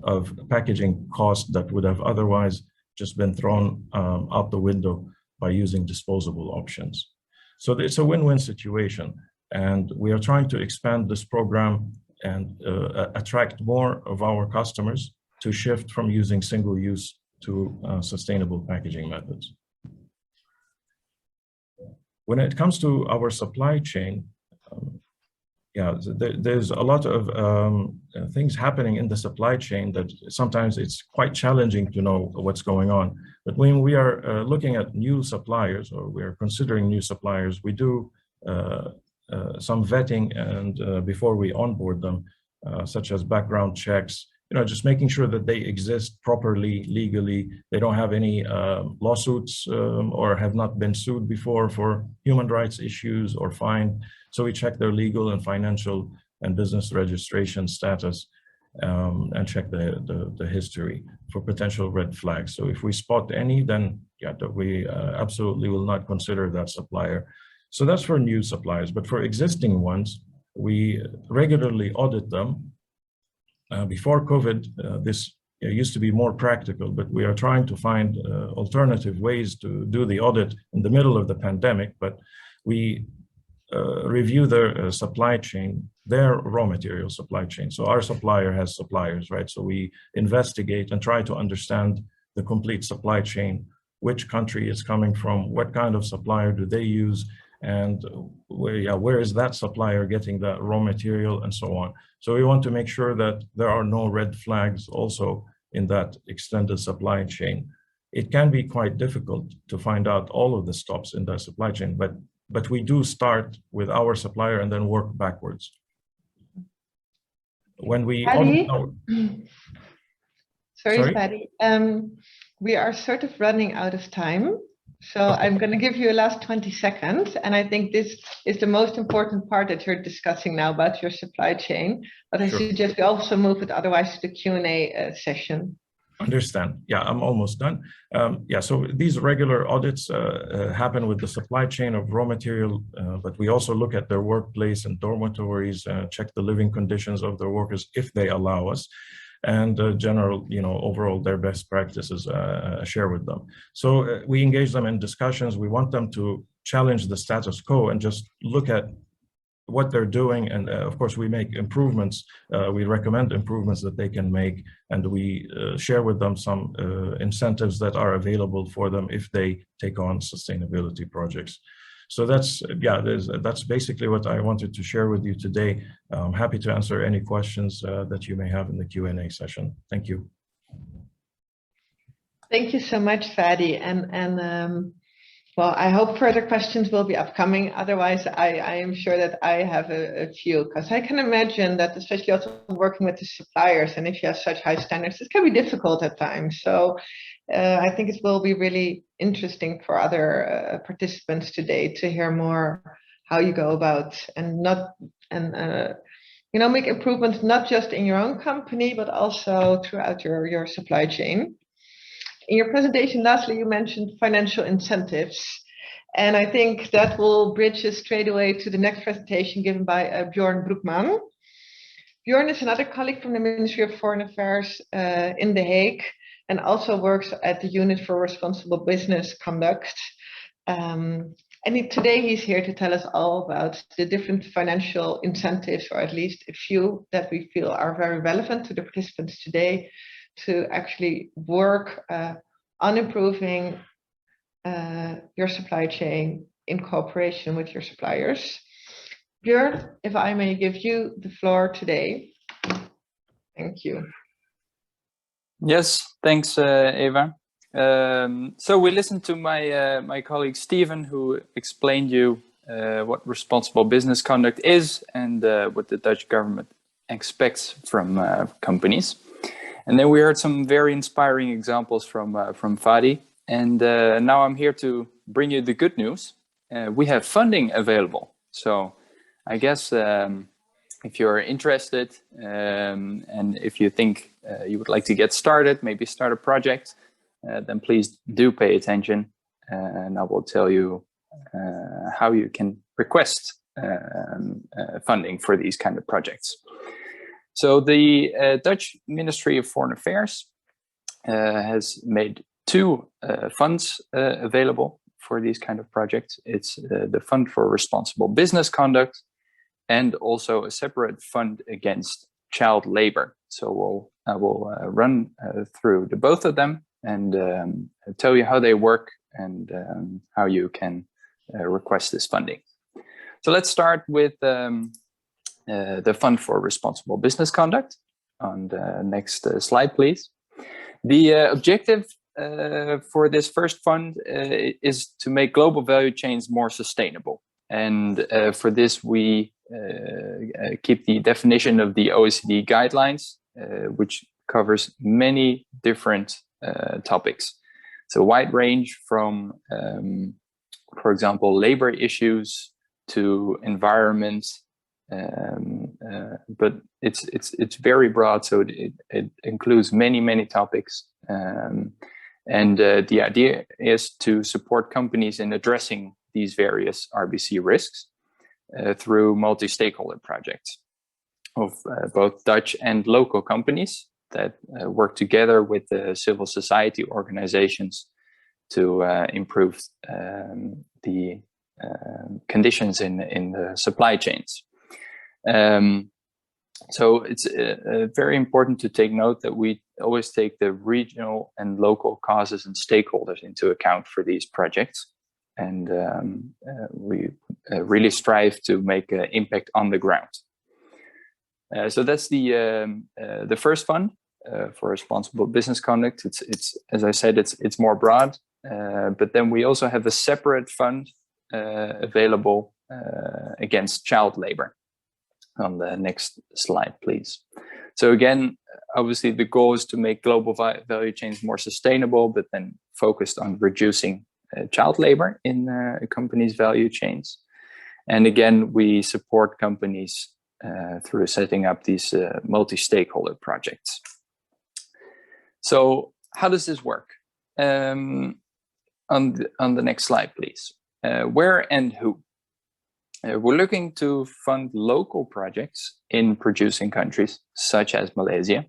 of packaging cost that would have otherwise just been thrown out the window by using disposable options. So it's a win-win situation. And we are trying to expand this program and attract more of our customers to shift from using single-use to sustainable packaging methods. When it comes to our supply chain, there's a lot of things happening in the supply chain that sometimes it's quite challenging to know what's going on. But when we are looking at new suppliers, or we are considering new suppliers, we do some vetting and before we onboard them, such as background checks, just making sure that they exist properly, legally, they don't have any lawsuits or have not been sued before for human rights issues or fined. So we check their legal and financial and business registration status and check the history for potential red flags. So if we spot any, then we absolutely will not consider that supplier. So that's for new suppliers, but for existing ones, we regularly audit them. Before COVID, this used to be more practical, but we are trying to find alternative ways to do the audit in the middle of the pandemic. But we review their supply chain, their raw material supply chain. So our supplier has suppliers, right? So we investigate and try to understand the complete supply chain, which country it's coming from, what kind of supplier do they use, and where is that supplier getting that raw material, and so on. So we want to make sure that there are no red flags also in that extended supply chain. It can be quite difficult to find out all of the stops in that supply chain, but we do start with our supplier and then work backwards. When we Paddy? Sorry? Paddy. We are sort of running out of time. So I'm going to give you a last 20 seconds. And I think this is the most important part that you're discussing now about your supply chain. But I suggest we also move it otherwise to the Q&A session. Understand. Yeah, I'm almost done. Yeah, so these regular audits happen with the supply chain of raw material, but we also look at their workplace and dormitories, check the living conditions of their workers if they allow us, and general, overall their best practices, share with them. So we engage them in discussions. We want them to challenge the status quo and just look at what they're doing, and of course we make improvements. We recommend improvements that they can make, and we share with them some incentives that are available for them if they take on sustainability projects. So that's basically what I wanted to share with you today. I'm happy to answer any questions that you may have in the Q&A session. Thank you. Thank you so much, Fadi. And well, I hope further questions will be upcoming. Otherwise, I am sure that I have a few, because I can imagine that, especially also working with the suppliers, and if you have such high standards, it can be difficult at times. So I think it will be really interesting for other participants today to hear more how you go about make improvements, not just in your own company, but also throughout your supply chain. In your presentation, lastly, you mentioned financial incentives, and I think that will bridge us straight away to the next presentation given by Bjorn Broekman. Bjorn is another colleague from the Ministry of Foreign Affairs in The Hague, and also works at the Unit for Responsible Business Conduct. Today he's here to tell us all about the different financial incentives, or at least a few that we feel are very relevant to the participants today, to actually work on improving your supply chain in cooperation with your suppliers. Björn, if I may give you the floor today. Thank you. Yes, thanks, Eva. So we listened to my colleague Stephen, who explained you what responsible business conduct is and what the Dutch government expects from companies. And then we heard some very inspiring examples from Fadi. And now I'm here to bring you the good news. We have funding available. So I guess if you're interested and if you think you would like to get started, maybe start a project, then please do pay attention. And I will tell you how you can request funding for these kind of projects. So the Dutch Ministry of Foreign Affairs has made two funds available for these kind of projects. It's the Fund for Responsible Business Conduct and also a separate fund against child labor. So I will run through both of them and tell you how they work and how you can request this funding. So let's start with the Fund for Responsible Business Conduct. On the next slide, please. The objective for this first fund is to make global value chains more sustainable. And for this, we keep the definition of the OECD guidelines, which covers many different topics. It's a wide range from, for example, labor issues to environment, but it's very broad, so it includes many topics. And the idea is to support companies in addressing these various RBC risks through multi-stakeholder projects of both Dutch and local companies that work together with the civil society organizations to improve the conditions in the supply chains. So it's very important to take note that we always take the regional and local causes and stakeholders into account for these projects. And we really strive to make an impact on the ground. So that's the first fund for responsible business conduct. It's as I said, it's more broad, but then we also have a separate fund available against child labor. On the next slide, please. So again, obviously the goal is to make global value chains more sustainable, but then focused on reducing child labor in a company's value chains. And again, we support companies through setting up these multi-stakeholder projects. So how does this work? On the next slide, please. Where and who? We're looking to fund local projects in producing countries such as Malaysia,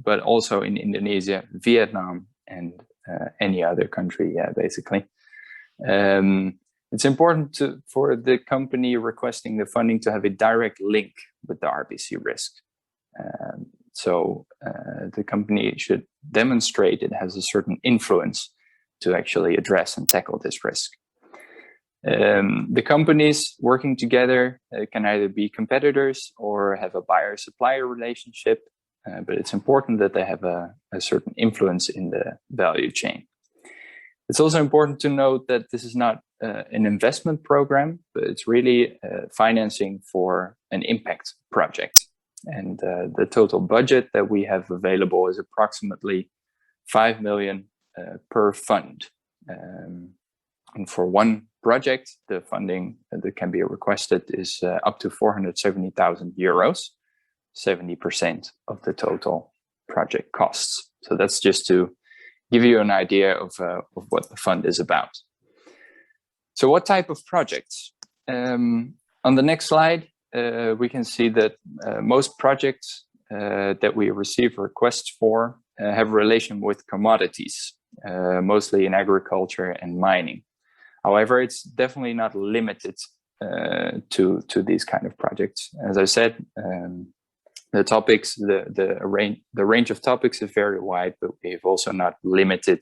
but also in Indonesia, Vietnam, and any other country, basically. It's important for the company requesting the funding to have a direct link with the RBC risk. So the company should demonstrate it has a certain influence to actually address and tackle this risk. The companies working together can either be competitors or have a buyer-supplier relationship, but it's important that they have a certain influence in the value chain. It's also important to note that this is not an investment program, but it's really financing for an impact project. And the total budget that we have available is approximately 5 million per fund. And for one project, the funding that can be requested is up to 470,000 euros, 70% of the total project costs. So that's just to give you an idea of what the fund is about. So what type of projects? On the next slide, we can see that most projects that we receive requests for have a relation with commodities, mostly in agriculture and mining. However, it's definitely not limited to these kind of projects. As I said, the topics, the range of topics is very wide, but we've also not limited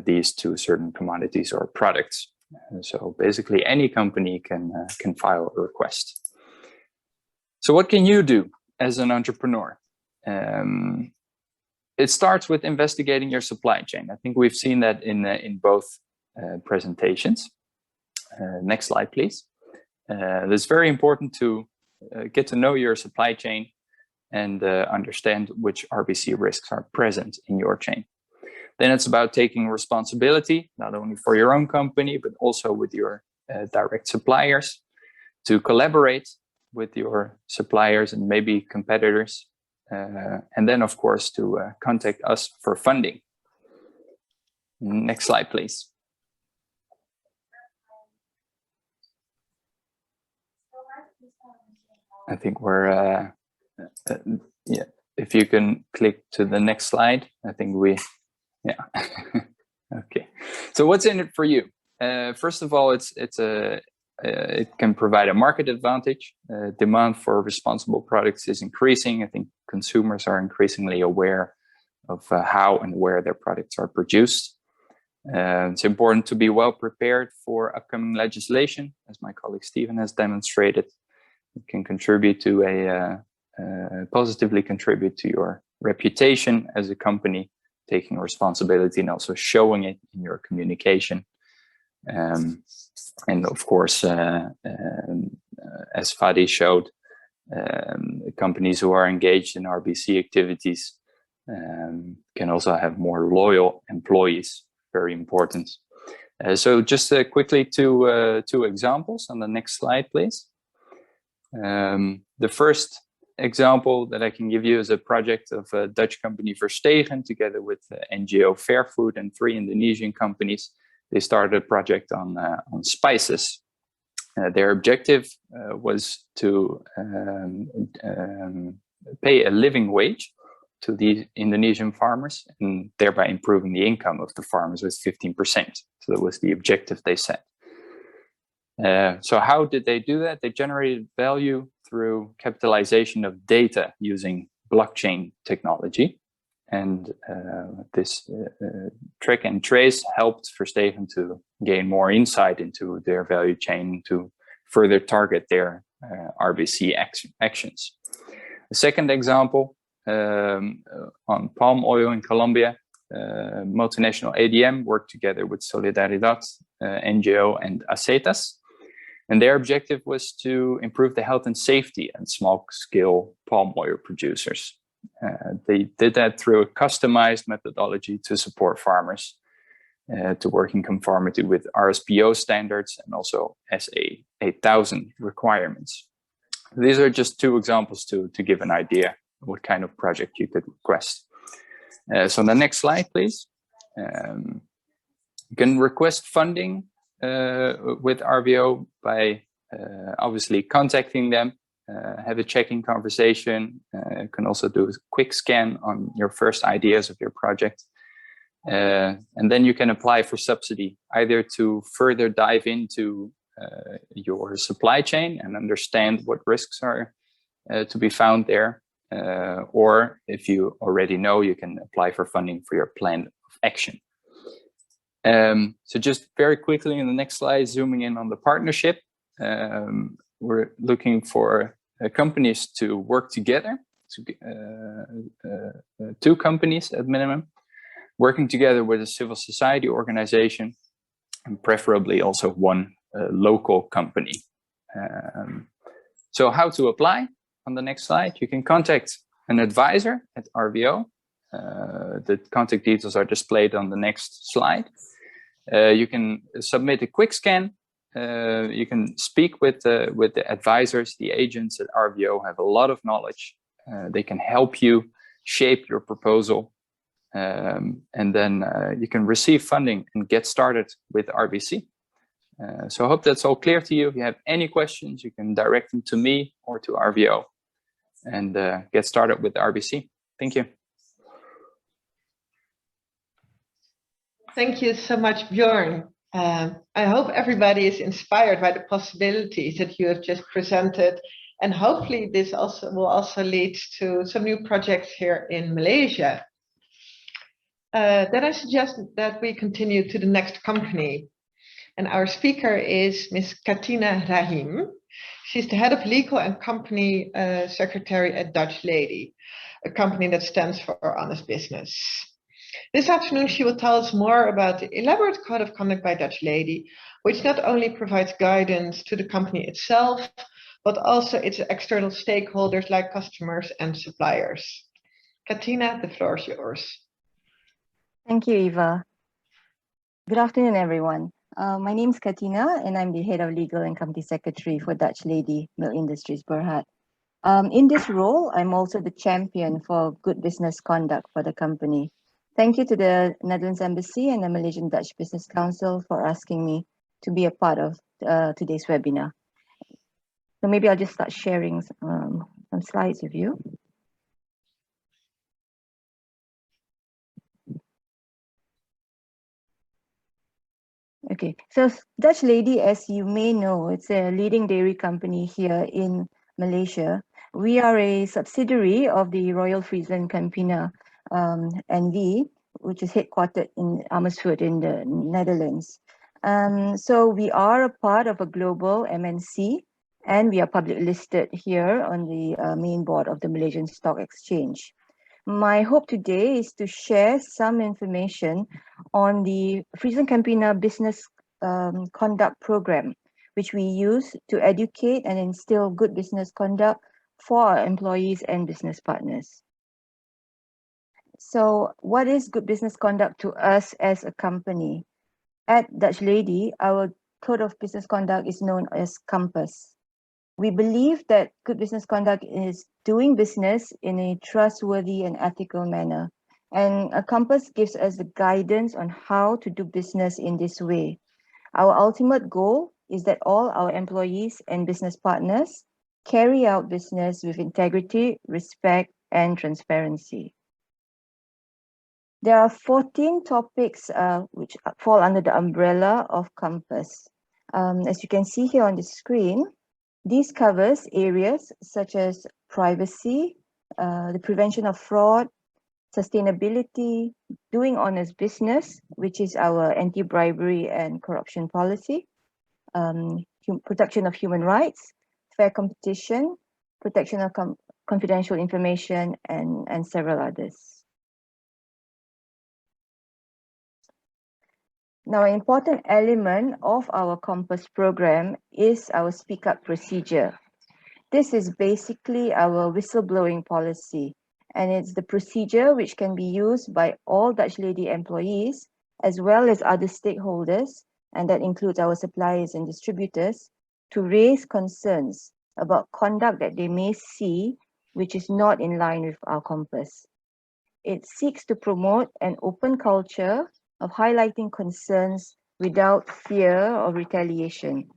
these to certain commodities or products. So basically, any company can file a request. So what can you do as an entrepreneur? It starts with investigating your supply chain. I think we've seen that in both presentations. Next slide, please. It's very important to get to know your supply chain and understand which RBC risks are present in your chain. Then it's about taking responsibility, not only for your own company, but also with your direct suppliers, to collaborate with your suppliers and maybe competitors. And then, of course, to contact us for funding. Next slide, please. I think we're, yeah, if you can click to the next slide, I think yeah. Okay. So what's in it for you? First of all, it can provide a market advantage. Demand for responsible products is increasing. I think consumers are increasingly aware of how and where their products are produced. It's important to be well prepared for upcoming legislation, as my colleague Stephen has demonstrated. It can contribute to positively contribute to your reputation as a company, taking responsibility and also showing it in your communication. And of course, as Fadi showed, companies who are engaged in RBC activities can also have more loyal employees, very important. So just quickly two examples on the next slide, please. The first example that I can give you is a project of a Dutch company Verstegen together with NGO Fair Food and 3 Indonesian companies. They started a project on spices. Their objective was to pay a living wage to the Indonesian farmers and thereby improving the income of the farmers with 15%. So that was the objective they set. So how did they do that? They generated value through capitalization of data using blockchain technology. And this track and trace helped Verstegen to gain more insight into their value chain to further target their RBC actions. The second example, on palm oil in Colombia, multinational ADM worked together with Solidaridad, NGO, and Acetas. And their objective was to improve the health and safety and small-scale palm oil producers. They did that through a customized methodology to support farmers to work in conformity with RSPO standards and also SA 8000 requirements. These are just two examples to give an idea of what kind of project you could request. So the next slide, please. You can request funding with RVO by obviously contacting them, have a checking conversation. You can also do a quick scan on your first ideas of your project. And then you can apply for subsidy, either to further dive into your supply chain and understand what risks are to be found there. Or if you already know, you can apply for funding for your plan of action. So just very quickly in the next slide, zooming in on the partnership, we're looking for companies to work together, two companies at minimum, working together with a civil society organization, and preferably also one local company. So how to apply? On the next slide, you can contact an advisor at RVO. The contact details are displayed on the next slide. You can submit a quick scan. You can speak with the advisors. The agents at RVO have a lot of knowledge. They can help you shape your proposal. And then you can receive funding and get started with RBC. So I hope that's all clear to you. If you have any questions, you can direct them to me or to RVO and get started with RBC. Thank you. Thank you so much, Bjorn. I hope everybody is inspired by the possibilities that you have just presented, and hopefully this will also lead to some new projects here in Malaysia. Then I suggest that we continue to the next company. And our speaker is Ms. Katina Rahim. She's the head of legal and company secretary at Dutch Lady, a company that stands for honest business. This afternoon, she will tell us more about the elaborate code of conduct by Dutch Lady, which not only provides guidance to the company itself, but also its external stakeholders like customers and suppliers. Katina, the floor is yours. Thank you, Eva. Good afternoon, everyone. My name is Katina, and I'm the head of legal and company secretary for Dutch Lady Milk Industries Berhad. In this role, I'm also the champion for good business conduct for the company. Thank you to the Netherlands Embassy and the Malaysian Dutch Business Council for asking me to be a part of today's webinar. So maybe I'll just start sharing some slides with you. Okay, so Dutch Lady, as you may know, it's a leading dairy company here in Malaysia. We are a subsidiary of the Royal Friesland Campina NV, which is headquartered in Amersfoort in the Netherlands. So we are a part of a global MNC, and we are publicly listed here on the main board of the Malaysian Stock Exchange. My hope today is to share some information on the Friesland Campina Business Conduct Program, which we use to educate and instill good business conduct for our employees and business partners. So what is good business conduct to us as a company? At Dutch Lady, our code of business conduct is known as Compass. We believe that good business conduct is doing business in a trustworthy and ethical manner. And a compass gives us the guidance on how to do business in this way. Our ultimate goal is that all our employees and business partners carry out business with integrity, respect, and transparency. There are 14 topics which fall under the umbrella of Compass. As you can see here on the screen, this covers areas such as privacy, the prevention of fraud, sustainability, doing honest business, which is our anti-bribery and corruption policy, protection of human rights, fair competition, protection of confidential information, and several others. Now, an important element of our Compass program is our Speak Up procedure. This is basically our whistleblowing policy, and it's the procedure which can be used by all Dutch Lady employees as well as other stakeholders, and that includes our suppliers and distributors, to raise concerns about conduct that they may see which is not in line with our Compass. it seeks to promote an open culture of highlighting concerns without fear of retaliation.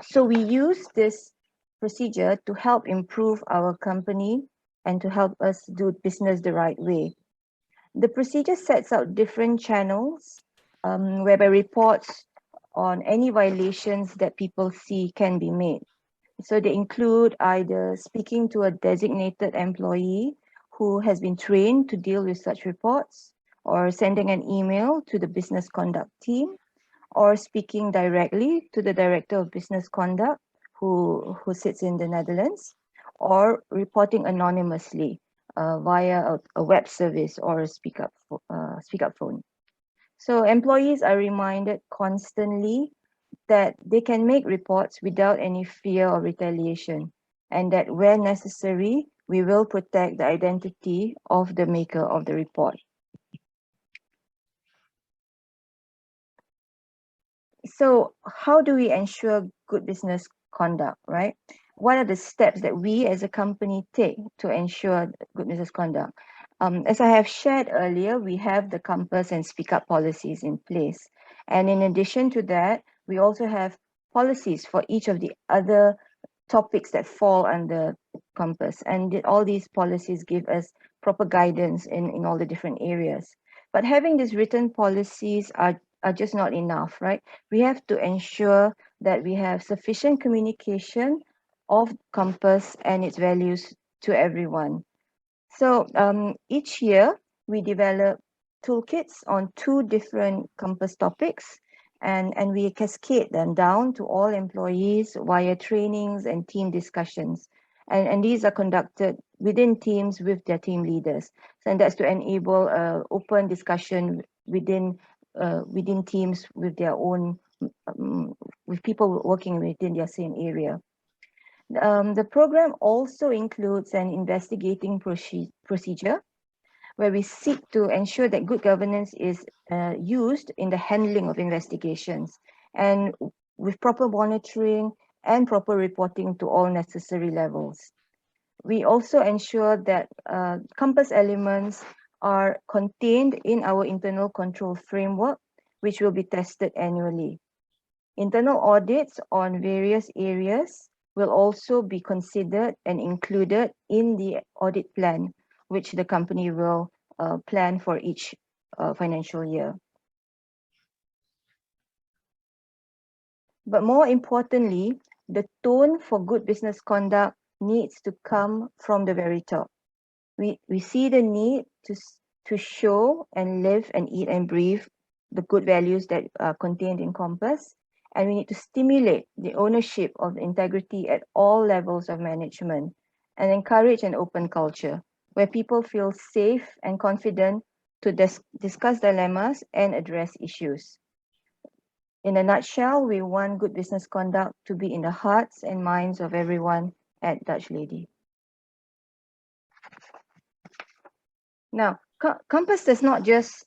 So we use this procedure to help improve our company and to help us do business the right way. The procedure sets out different channels whereby reports on any violations that people see can be made. So they include either speaking to a designated employee who has been trained to deal with such reports, or sending an email to the business conduct team, or speaking directly to the director of business conduct who sits in the Netherlands, or reporting anonymously via a web service or a speak up phone. So employees are reminded constantly that they can make reports without any fear of retaliation, and that where necessary, we will protect the identity of the maker of the report. So how do we ensure good business conduct, right? What are the steps that we as a company take to ensure good business conduct? As I have shared earlier, we have the compass and speak up policies in place. And in addition to that, we also have policies for each of the other topics that fall under compass. And all these policies give us proper guidance in all the different areas. But having these written policies are just not enough, right? We have to ensure that we have sufficient communication of compass and its values to everyone. So each year we develop toolkits on 2 different compass topics, and we cascade them down to all employees via trainings and team discussions. And these are conducted within teams with their team leaders. And that's to enable open discussion within teams with their own, with people working within their same area. The program also includes an investigating procedure where we seek to ensure that good governance is used in the handling of investigations, and with proper monitoring and proper reporting to all necessary levels. We also ensure that compass elements are contained in our internal control framework, which will be tested annually. Internal audits on various areas will also be considered and included in the audit plan, which the company will plan for each financial year. But more importantly, the tone for good business conduct needs to come from the very top. We see the need to show and live and eat and breathe the good values that are contained in Compass, and we need to stimulate the ownership of integrity at all levels of management and encourage an open culture where people feel safe and confident to discuss dilemmas and address issues. In a nutshell, we want good business conduct to be in the hearts and minds of everyone at Dutch Lady. Now, Compass does not just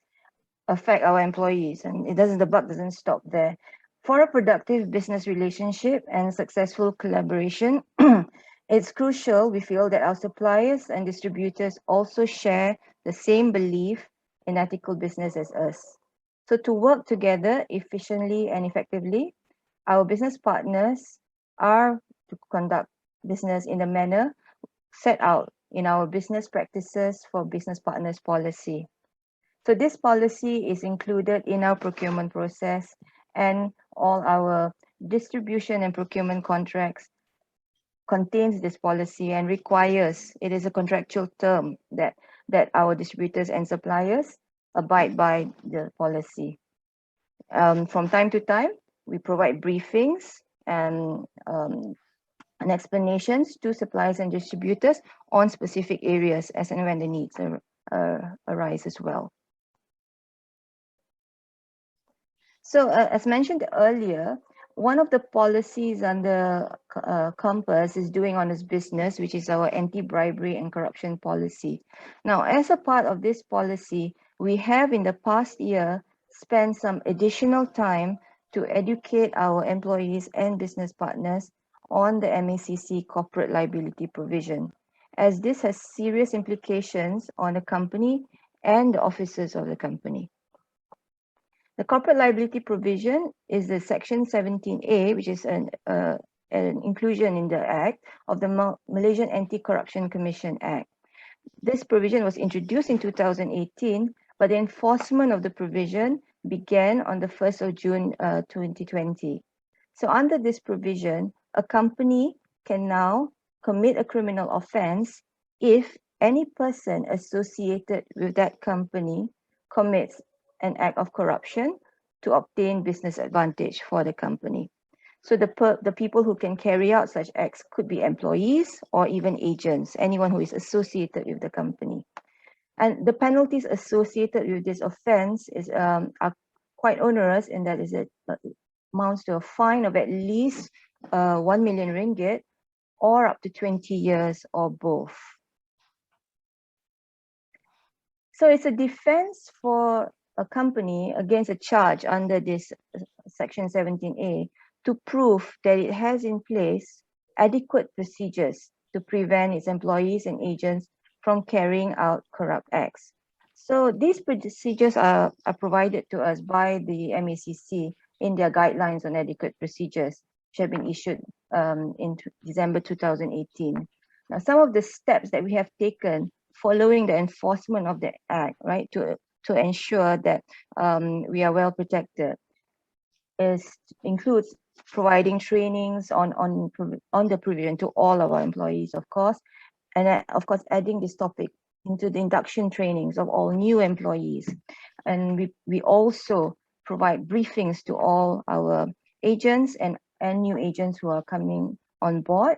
affect our employees, and the buck doesn't stop there. For a productive business relationship and successful collaboration, it's crucial, we feel, that our suppliers and distributors also share the same belief in ethical business as us. So to work together efficiently and effectively, our business partners are to conduct business in the manner set out in our business practices for business partners policy. So this policy is included in our procurement process, and all our distribution and procurement contracts contains this policy and requires, it is a contractual term that our distributors and suppliers abide by the policy. From time to time, we provide briefings and explanations to suppliers and distributors on specific areas as and when the needs arise as well. So as mentioned earlier, one of the policies under Compass is doing honest business, which is our anti-bribery and corruption policy. Now, as a part of this policy, we have in the past year spent some additional time to educate our employees and business partners on the MACC corporate liability provision. as this has serious implications on the company and the officers of the company. The corporate liability provision is the Section 17A, which is an inclusion in the Act of the Malaysian Anti-Corruption Commission Act. This provision was introduced in 2018, but the enforcement of the provision began on the 1st of June 2020. So under this provision, a company can now commit a criminal offense if any person associated with that company commits an act of corruption to obtain business advantage for the company. So the people who can carry out such acts could be employees or even agents, anyone who is associated with the company. And the penalties associated with this offense are quite onerous, in that it amounts to a fine of at least 1 million ringgit or up to 20 years or both. So it's a defense for a company against a charge under this Section 17A to prove that it has in place adequate procedures to prevent its employees and agents from carrying out corrupt acts. So these procedures are provided to us by the MACC in their guidelines on adequate procedures, which have been issued in December 2018. Now, some of the steps that we have taken following the enforcement of the Act, right, to ensure that we are well protected, includes providing trainings on the provision to all of our employees, of course, and of course adding this topic into the induction trainings of all new employees. And we also provide briefings to all our agents and new agents who are coming on board.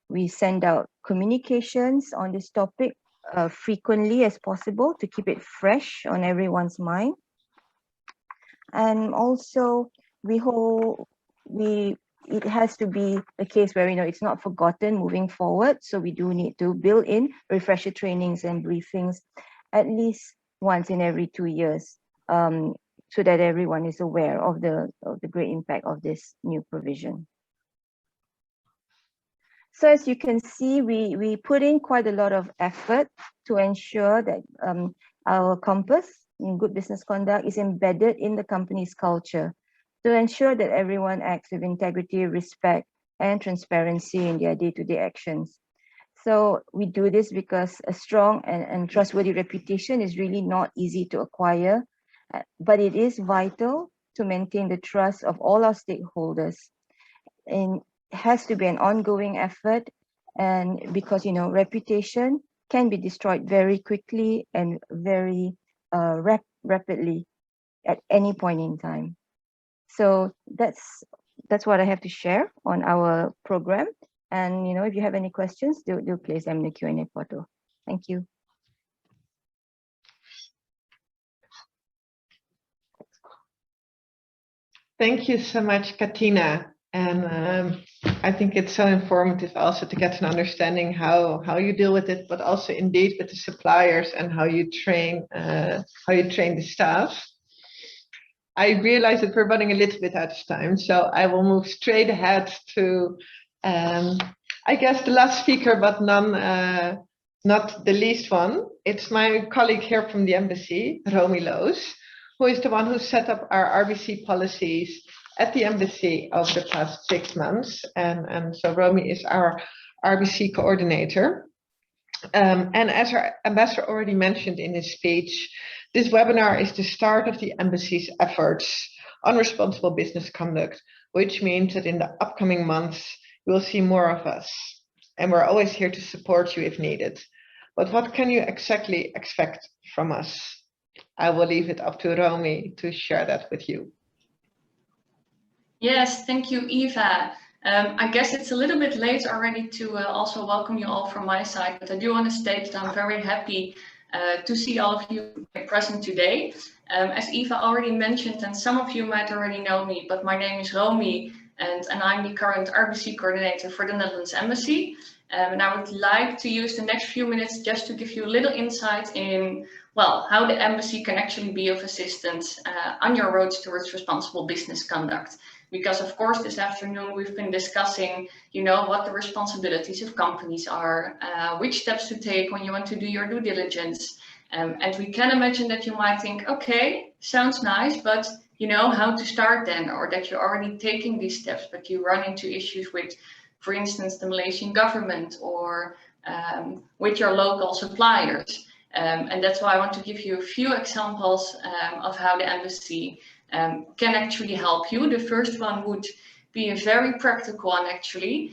We send out communications on this topic frequently as possible to keep it fresh on everyone's mind. And also it has to be a case where it's not forgotten moving forward. So we do need to build in refresher trainings and briefings at least once in every 2 years, so that everyone is aware of the great impact of this new provision. So as you can see, we put in quite a lot of effort to ensure that our compass in good business conduct is embedded in the company's culture, to ensure that everyone acts with integrity, respect, and transparency in their day-to-day actions. So we do this because a strong and trustworthy reputation is really not easy to acquire, but it is vital to maintain the trust of all our stakeholders. And it has to be an ongoing effort, and because reputation can be destroyed very quickly and very rapidly at any point in time. So that's what I have to share on our program. And if you have any questions, do place them in the Q&A portal. Thank you. Thank you so much, Katina. And I think it's so informative also to get an understanding how you deal with it, but also indeed with the suppliers and how you train the staff. I realize that we're running a little bit out of time, so I will move straight ahead to, I guess, the last speaker, but not the least one. It's my colleague here from the embassy, Romy Loos, who is the one who set up our RBC policies at the embassy over the past 6 months. And so Romy is our RBC coordinator. And as our ambassador already mentioned in his speech, this webinar is the start of the embassy's efforts on responsible business conduct, which means that in the upcoming months, you will see more of us. And we're always here to support you if needed. But what can you exactly expect from us? I will leave it up to Romy to share that with you. Yes, thank you, Eva. I guess it's a little bit late already to also welcome you all from my side, but I do want to state that I'm very happy to see all of you present today. As Eva already mentioned, and some of you might already know me, but my name is Romy, and I'm the current RBC coordinator for the Netherlands Embassy. And I would like to use the next few minutes just to give you a little insight in, well, how the embassy can actually be of assistance on your road towards responsible business conduct. Because of course, this afternoon we've been discussing, you know, what the responsibilities of companies are, which steps to take when you want to do your due diligence. And we can imagine that you might think, okay, sounds nice, but you know how to start then, or that you're already taking these steps, but you run into issues with, for instance, the Malaysian government or with your local suppliers. And that's why I want to give you a few examples of how the embassy can actually help you. The first one would be a very practical one, actually,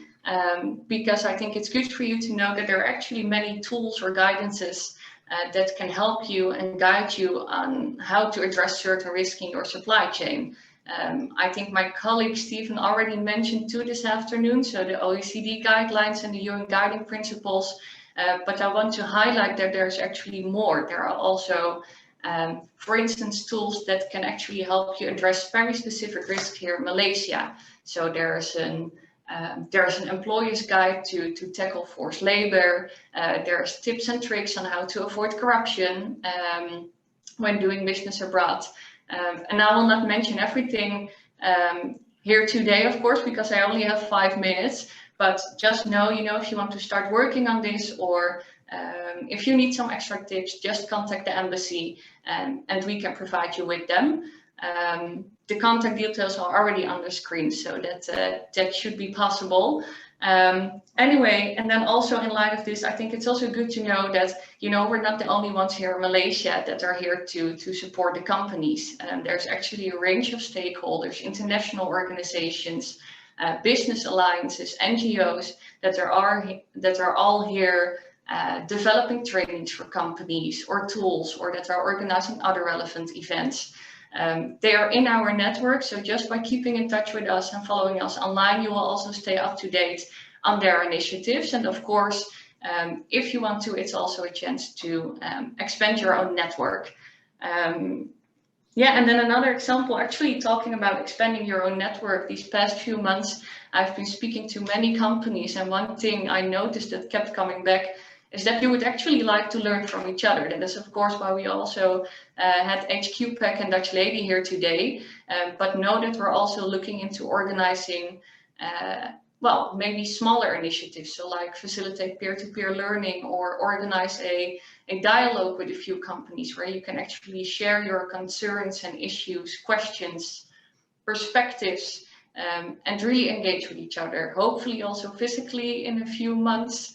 because I think it's good for you to know that there are actually many tools or guidances that can help you and guide you on how to address certain risks in your supply chain. I think my colleague Stephen already mentioned too this afternoon, so the OECD guidelines and the UN guiding principles, but I want to highlight that there's actually more. There are also, for instance, tools that can actually help you address very specific risks here in Malaysia. So there's an employer's guide to tackle forced labor. There's tips and tricks on how to avoid corruption when doing business abroad. And I will not mention everything here today, of course, because I only have 5 minutes. But just know, you know, if you want to start working on this, or if you need some extra tips, just contact the embassy and we can provide you with them. The contact details are already on the screen, so that should be possible. Anyway, and then also in light of this, I think it's also good to know that, you know, we're not the only ones here in Malaysia that are here to support the companies. There's actually a range of stakeholders, international organizations, business alliances, NGOs that are all here developing trainings for companies or tools, or that are organizing other relevant events. They are in our network, so just by keeping in touch with us and following us online, you will also stay up to date on their initiatives. And of course, if you want to, it's also a chance to expand your own network. Yeah, and then another example, actually talking about expanding your own network, these past few months, I've been speaking to many companies, and one thing I noticed that kept coming back is that you would actually like to learn from each other. That is, of course, why we also had HQ Pack and Dutch Lady here today. But know that we're also looking into organizing, well, maybe smaller initiatives. So like facilitate peer-to-peer learning, or organize a dialogue with a few companies where you can actually share your concerns and issues, questions, perspectives, and really engage with each other. Hopefully also physically in a few months.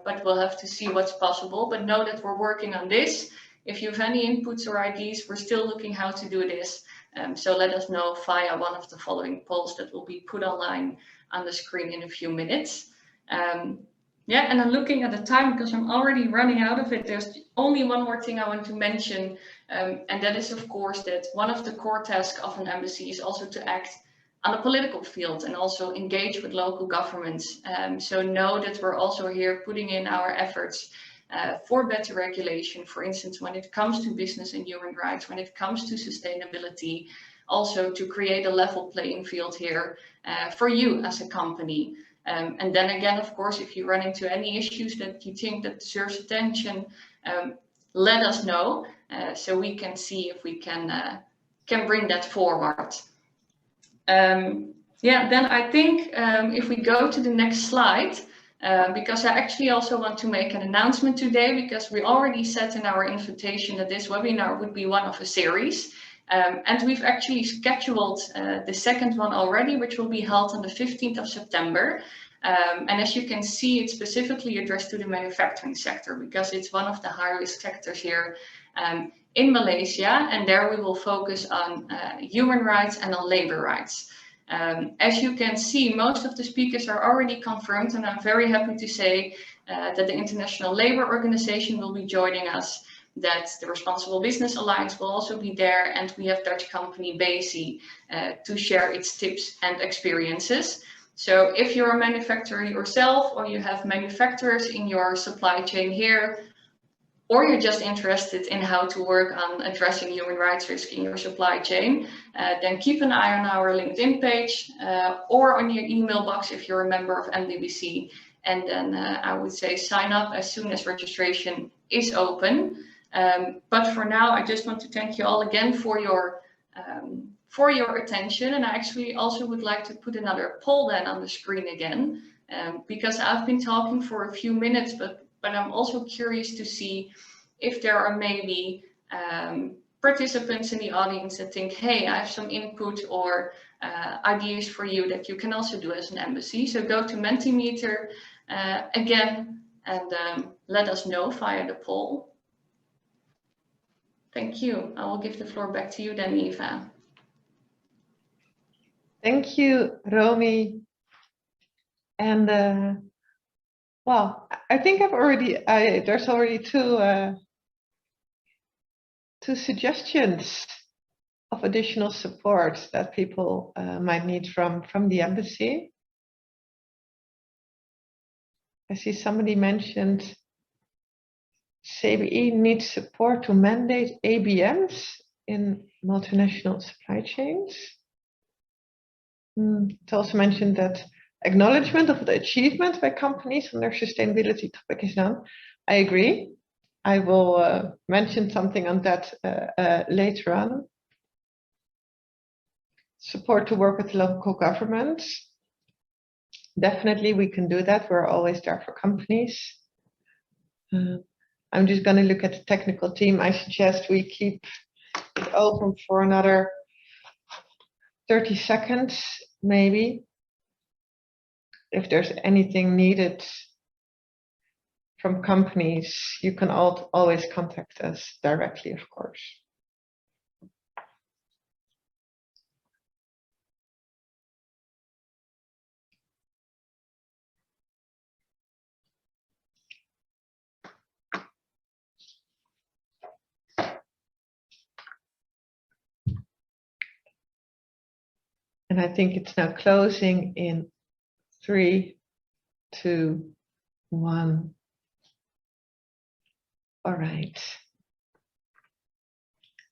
But we'll have to see what's possible. But know that we're working on this. If you have any inputs or ideas, we're still looking how to do this. So let us know via one of the following polls that will be put online on the screen in a few minutes. Yeah, and I'm looking at the time because I'm already running out of it. There's only one more thing I want to mention. And that is, of course, that one of the core tasks of an embassy is also to act on the political field and also engage with local governments. So know that we're also here putting in our efforts for better regulation, for instance, when it comes to business and human rights, when it comes to sustainability, also to create a level playing field here for you as a company. And then again, of course, if you run into any issues that you think that deserves attention, let us know so we can see if we can bring that forward. Yeah, then I think if we go to the next slide, because I actually also want to make an announcement today, because we already said in our invitation that this webinar would be one of a series. And we've actually scheduled the second one already, which will be held on the 15th of September. And as you can see, it's specifically addressed to the manufacturing sector, because it's one of the high-risk sectors here in Malaysia, and there we will focus on human rights and on labor rights. As you can see, most of the speakers are already confirmed, and I'm very happy to say that the International Labour Organization will be joining us, that the Responsible Business Alliance will also be there, and we have Dutch company BASI to share its tips and experiences. So if you're a manufacturer yourself, or you have manufacturers in your supply chain here, or you're just interested in how to work on addressing human rights risk in your supply chain, then keep an eye on our LinkedIn page or on your email box if you're a member of MDBC. And then I would say sign up as soon as registration is open. But for now, I just want to thank you all again for your for your attention. And I actually also would like to put another poll then on the screen again, because I've been talking for a few minutes, but I'm also curious to see if there are maybe participants in the audience that think, hey, I have some input or ideas for you that you can also do as an embassy. So go to Mentimeter again and let us know via the poll. Thank you. I will give the floor back to you then, Eva. Thank you, Romy. And well, I think there's already two suggestions of additional support that people might need from the embassy. I see somebody mentioned CBE needs support to mandate ABMs in multinational supply chains. It's also mentioned that acknowledgement of the achievement by companies on their sustainability topic is done. I agree. I will mention something on that later on. Support to work with local governments. Definitely we can do that. We're always there for companies. I'm just going to look at the technical team. I suggest we keep it open for another 30 seconds, maybe. If there's anything needed from companies, you can always contact us directly, of course. And I think it's now closing in 3, 2, 1. All right.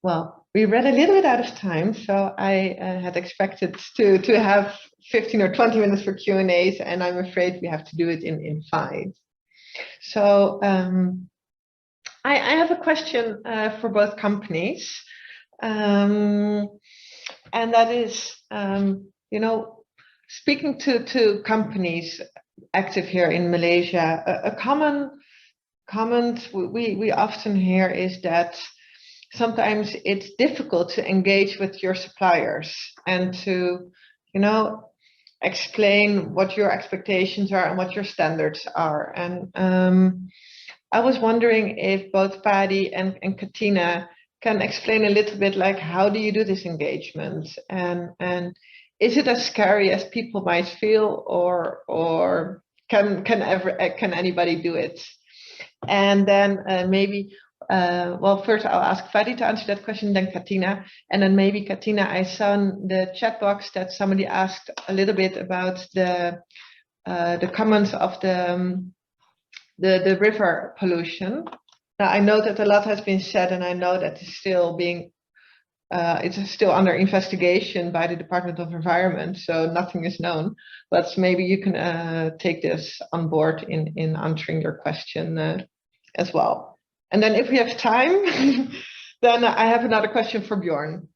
Well, we ran a little bit out of time, so I had expected to have 15 or 20 minutes for Q&As, and I'm afraid we have to do it in 5. So I have a question for both companies. And that is, you know, speaking to companies active here in Malaysia, a common comment we often hear is that sometimes it's difficult to engage with your suppliers and to, you know, explain what your expectations are and what your standards are. And I was wondering if both Paddy and Katina can explain a little bit, like, how do you do this engagement, and is it as scary as people might feel, or can anybody do it? And then maybe well, first I'll ask Paddy to answer that question, then Katina, and then maybe Katina, I saw in the chat box that somebody asked a little bit about the comments of the river pollution. Now, I know that a lot has been said, and I know that it's still being, it's still under investigation by the Department of Environment, so nothing is known. But maybe you can take this on board in answering your question as well. And then if we have time, then I have another question for Bjorn.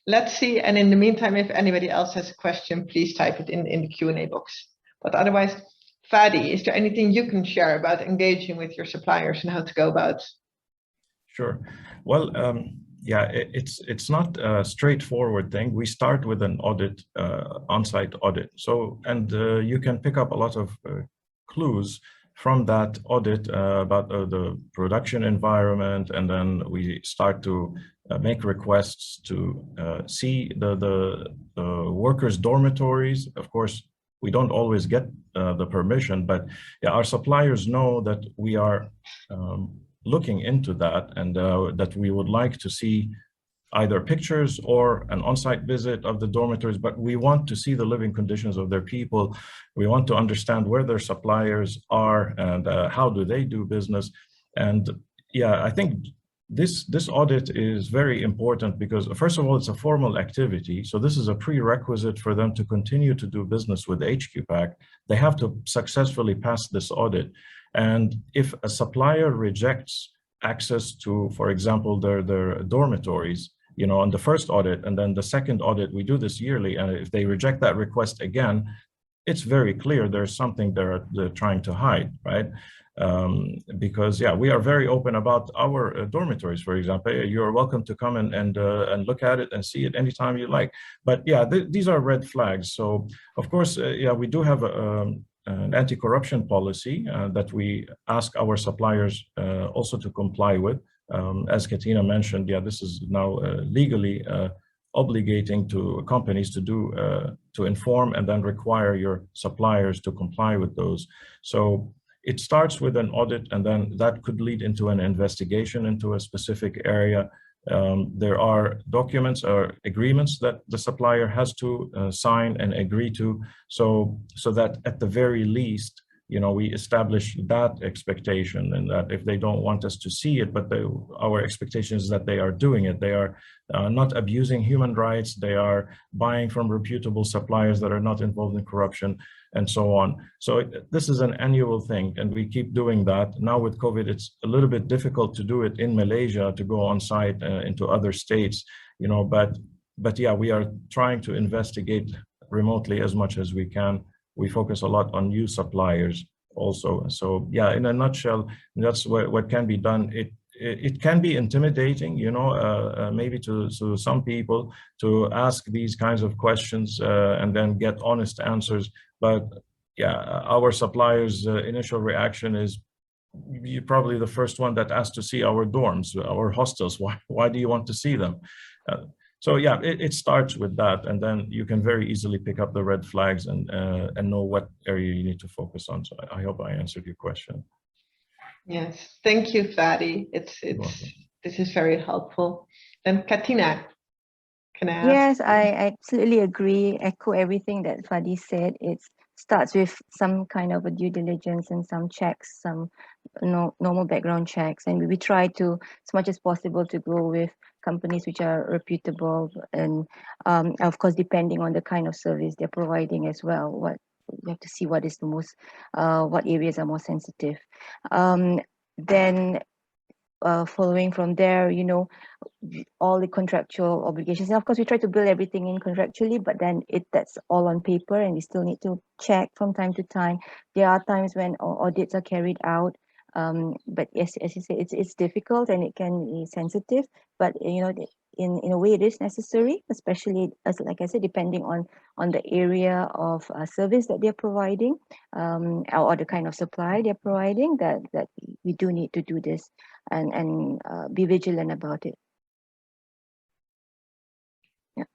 Let's see, and in the meantime, if anybody else has a question, please type it in the Q&A box. But otherwise, Fadi, is there anything you can share about engaging with your suppliers and how to go about? Sure. Well, yeah, it's not a straightforward thing. We start with an audit, on-site audit. So, and you can pick up a lot of clues from that audit about the production environment, and then we start to make requests to see the workers' dormitories. Of course, we don't always get the permission, but yeah, our suppliers know that we are looking into that, and that we would like to see either pictures or an on-site visit of the dormitories, but we want to see the living conditions of their people. We want to understand where their suppliers are and how do they do business. And yeah, I think this audit is very important because, first of all, it's a formal activity. So this is a prerequisite for them to continue to do business with HQPAC. They have to successfully pass this audit. And if a supplier rejects access to, for example, their dormitories, you know, on the first audit, and then the second audit, we do this yearly, and if they reject that request again, it's very clear there's something they're trying to hide, right? Because yeah, we are very open about our dormitories, for example. You're welcome to come and look at it and see it anytime you like. But yeah, these are red flags. So of course, yeah, we do have an anti-corruption policy that we ask our suppliers also to comply with. As Katina mentioned, yeah, this is now legally obligating to companies to do to inform and then require your suppliers to comply with those. So it starts with an audit, and then that could lead into an investigation into a specific area. There are documents or agreements that the supplier has to sign and agree to, so that at the very least, you know, we establish that expectation, and that if they don't want us to see it, but our expectation is that they are doing it. They are not abusing human rights. They are buying from reputable suppliers that are not involved in corruption, and so on. So this is an annual thing, and we keep doing that. Now with COVID, it's a little bit difficult to do it in Malaysia, to go on site into other states, you know, but yeah, we are trying to investigate remotely as much as we can. We focus a lot on new suppliers also. So yeah, in a nutshell, that's what can be done. It can be intimidating, you know, maybe to some people to ask these kinds of questions and then get honest answers. But yeah, our suppliers' initial reaction is, you're probably the first one that asked to see our dorms, our hostels. Why do you want to see them? So yeah, it starts with that, and then you can very easily pick up the red flags and know what area you need to focus on. So I hope I answered your question. Yes, thank you, Fadi. This is very helpful. Then Katina, can I ask? Yes, I absolutely agree. Echo everything that Fadi said. It starts with some kind of a due diligence and some checks, some normal background checks, and we try to, as much as possible, to go with companies which are reputable, and of course, depending on the kind of service they're providing as well. What you have to see what is the most, what areas are more sensitive. Then following from there, you know, all the contractual obligations. And of course, we try to build everything in contractually, but then that's all on paper, and we still need to check from time to time. There are times when audits are carried out, but yes, as you say, it's difficult and it can be sensitive. But you know, in a way, it is necessary, especially as, like I said, depending on the area of service that they're providing, or the kind of supply they're providing. That we do need to do this and be vigilant about it. Yeah.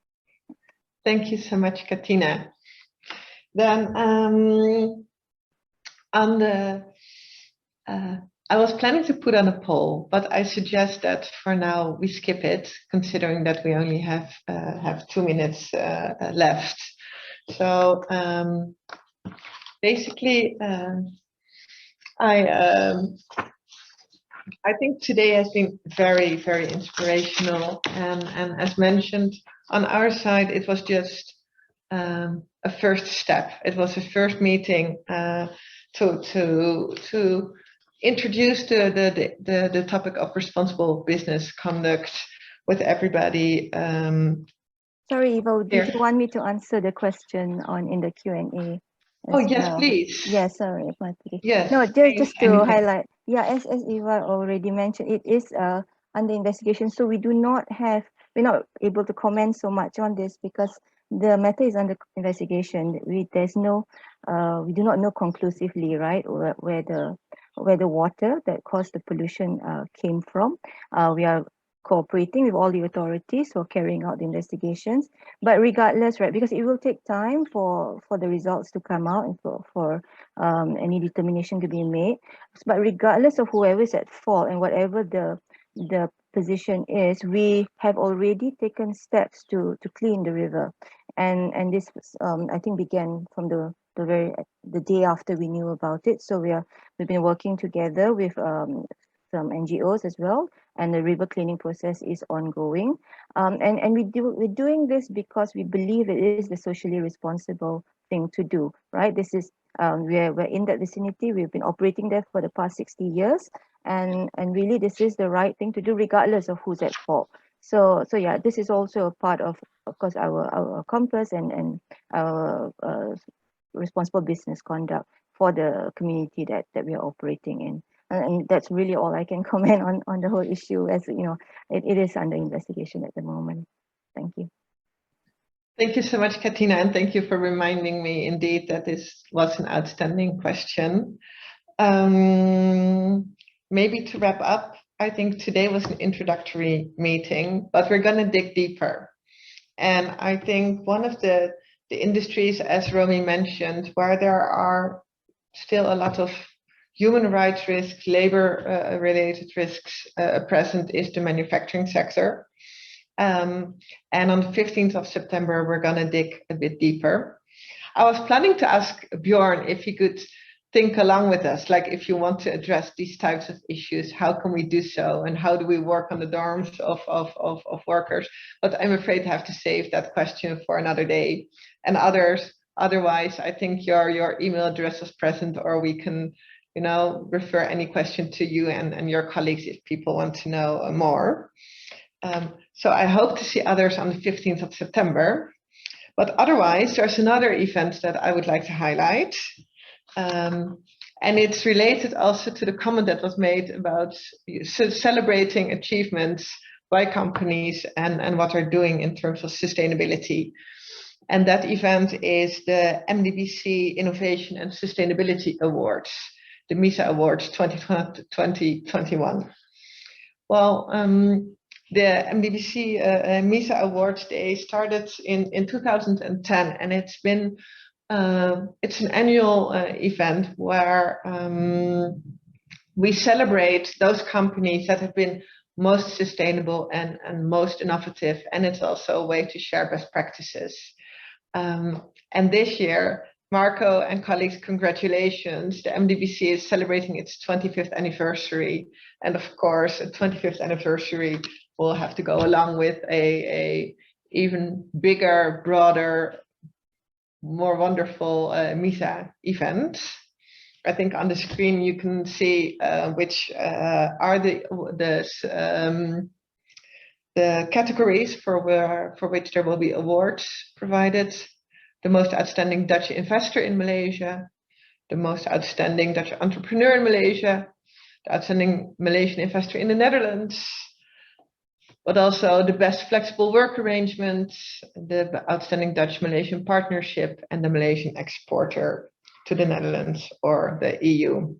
Thank you so much, Katina. Then on the I was planning to put on a poll, but I suggest that for now we skip it, considering that we only have 2 minutes left. So basically, I think today has been very, very inspirational, and as mentioned, on our side, it was just a first step. It was a first meeting to introduce the topic of responsible business conduct with everybody. Sorry, Ivo, did you want me to answer the question in the Q&A? Oh, yes, please. Yes, sorry. Yes. No, just to highlight. Yeah, as Eva already mentioned, it is under investigation. So we're not able to comment so much on this because the matter is under investigation. We do not know conclusively, right, where the water that caused the pollution came from. We are cooperating with all the authorities who are carrying out the investigations, but regardless, right, because it will take time for the results to come out and for any determination to be made. But regardless of whoever is at fault and whatever the position is, we have already taken steps to clean the river, and this I think began from the day after we knew about it. So we've been working together with some NGOs as well, and the river cleaning process is ongoing. And we're doing this because we believe it is the socially responsible thing to do, right? This is we're in that vicinity. We've been operating there for the past 60 years, and really this is the right thing to do regardless of who's at fault. So yeah, this is also a part of course, our compass and our responsible business conduct for the community that we are operating in. And that's really all I can comment on the whole issue, as you know, it is under investigation at the moment. Thank you. Thank you so much, Katina, and thank you for reminding me indeed that this was an outstanding question. Maybe to wrap up, I think today was an introductory meeting, but we're going to dig deeper. And I think one of the industries, as Romy mentioned, where there are still a lot of human rights risks, labor related risks present is the manufacturing sector. And on the 15th of September, we're going to dig a bit deeper. I was planning to ask Bjorn if he could think along with us, like if you want to address these types of issues, how can we do so? And how do we work on the norms of workers? But I'm afraid I have to save that question for another day. And otherwise, I think your email address is present, or we can, you know, refer any question to you and your colleagues if people want to know more. So I hope to see others on the 15th of September. But otherwise, there's another event that I would like to highlight. And it's related also to the comment that was made about celebrating achievements by companies and what they're doing in terms of sustainability. And that event is the MDBC Innovation and Sustainability Awards, the MISA Awards 2021. Well, the MDBC MISA Awards, they started in 2010, and it's been it's an annual event where we celebrate those companies that have been most sustainable and most innovative, and it's also a way to share best practices. And this year, Marco and colleagues, congratulations. The MDBC is celebrating its 25th anniversary. And of course, a 25th anniversary will have to go along with a even bigger, broader, more wonderful MISA event. I think on the screen you can see which are the categories for which there will be awards provided. The most outstanding Dutch investor in Malaysia, the most outstanding Dutch entrepreneur in Malaysia, the outstanding Malaysian investor in the Netherlands, but also the best flexible work arrangements, the outstanding Dutch-Malaysian partnership, and the Malaysian exporter to the Netherlands or the EU.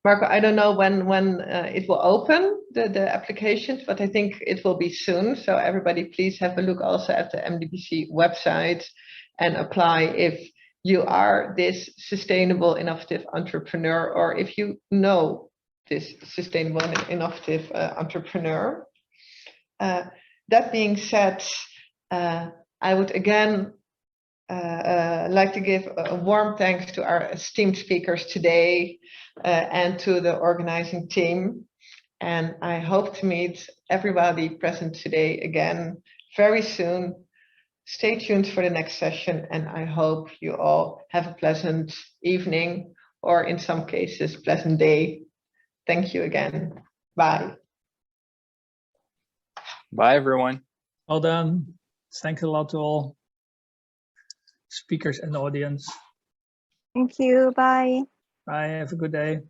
Marco, I don't know when it will open, the applications, but I think it will be soon. So everybody please have a look also at the MDBC website and apply if you are this sustainable, innovative entrepreneur, or if you know this sustainable and innovative entrepreneur. That being said, I would again like to give a warm thanks to our esteemed speakers today and to the organizing team. And I hope to meet everybody present today again very soon. Stay tuned for the next session, and I hope you all have a pleasant evening, or in some cases, pleasant day. Thank you again. Bye. Bye, everyone. Well done. Thanks a lot to all speakers and audience. Thank you. Bye. Bye. Have a good day.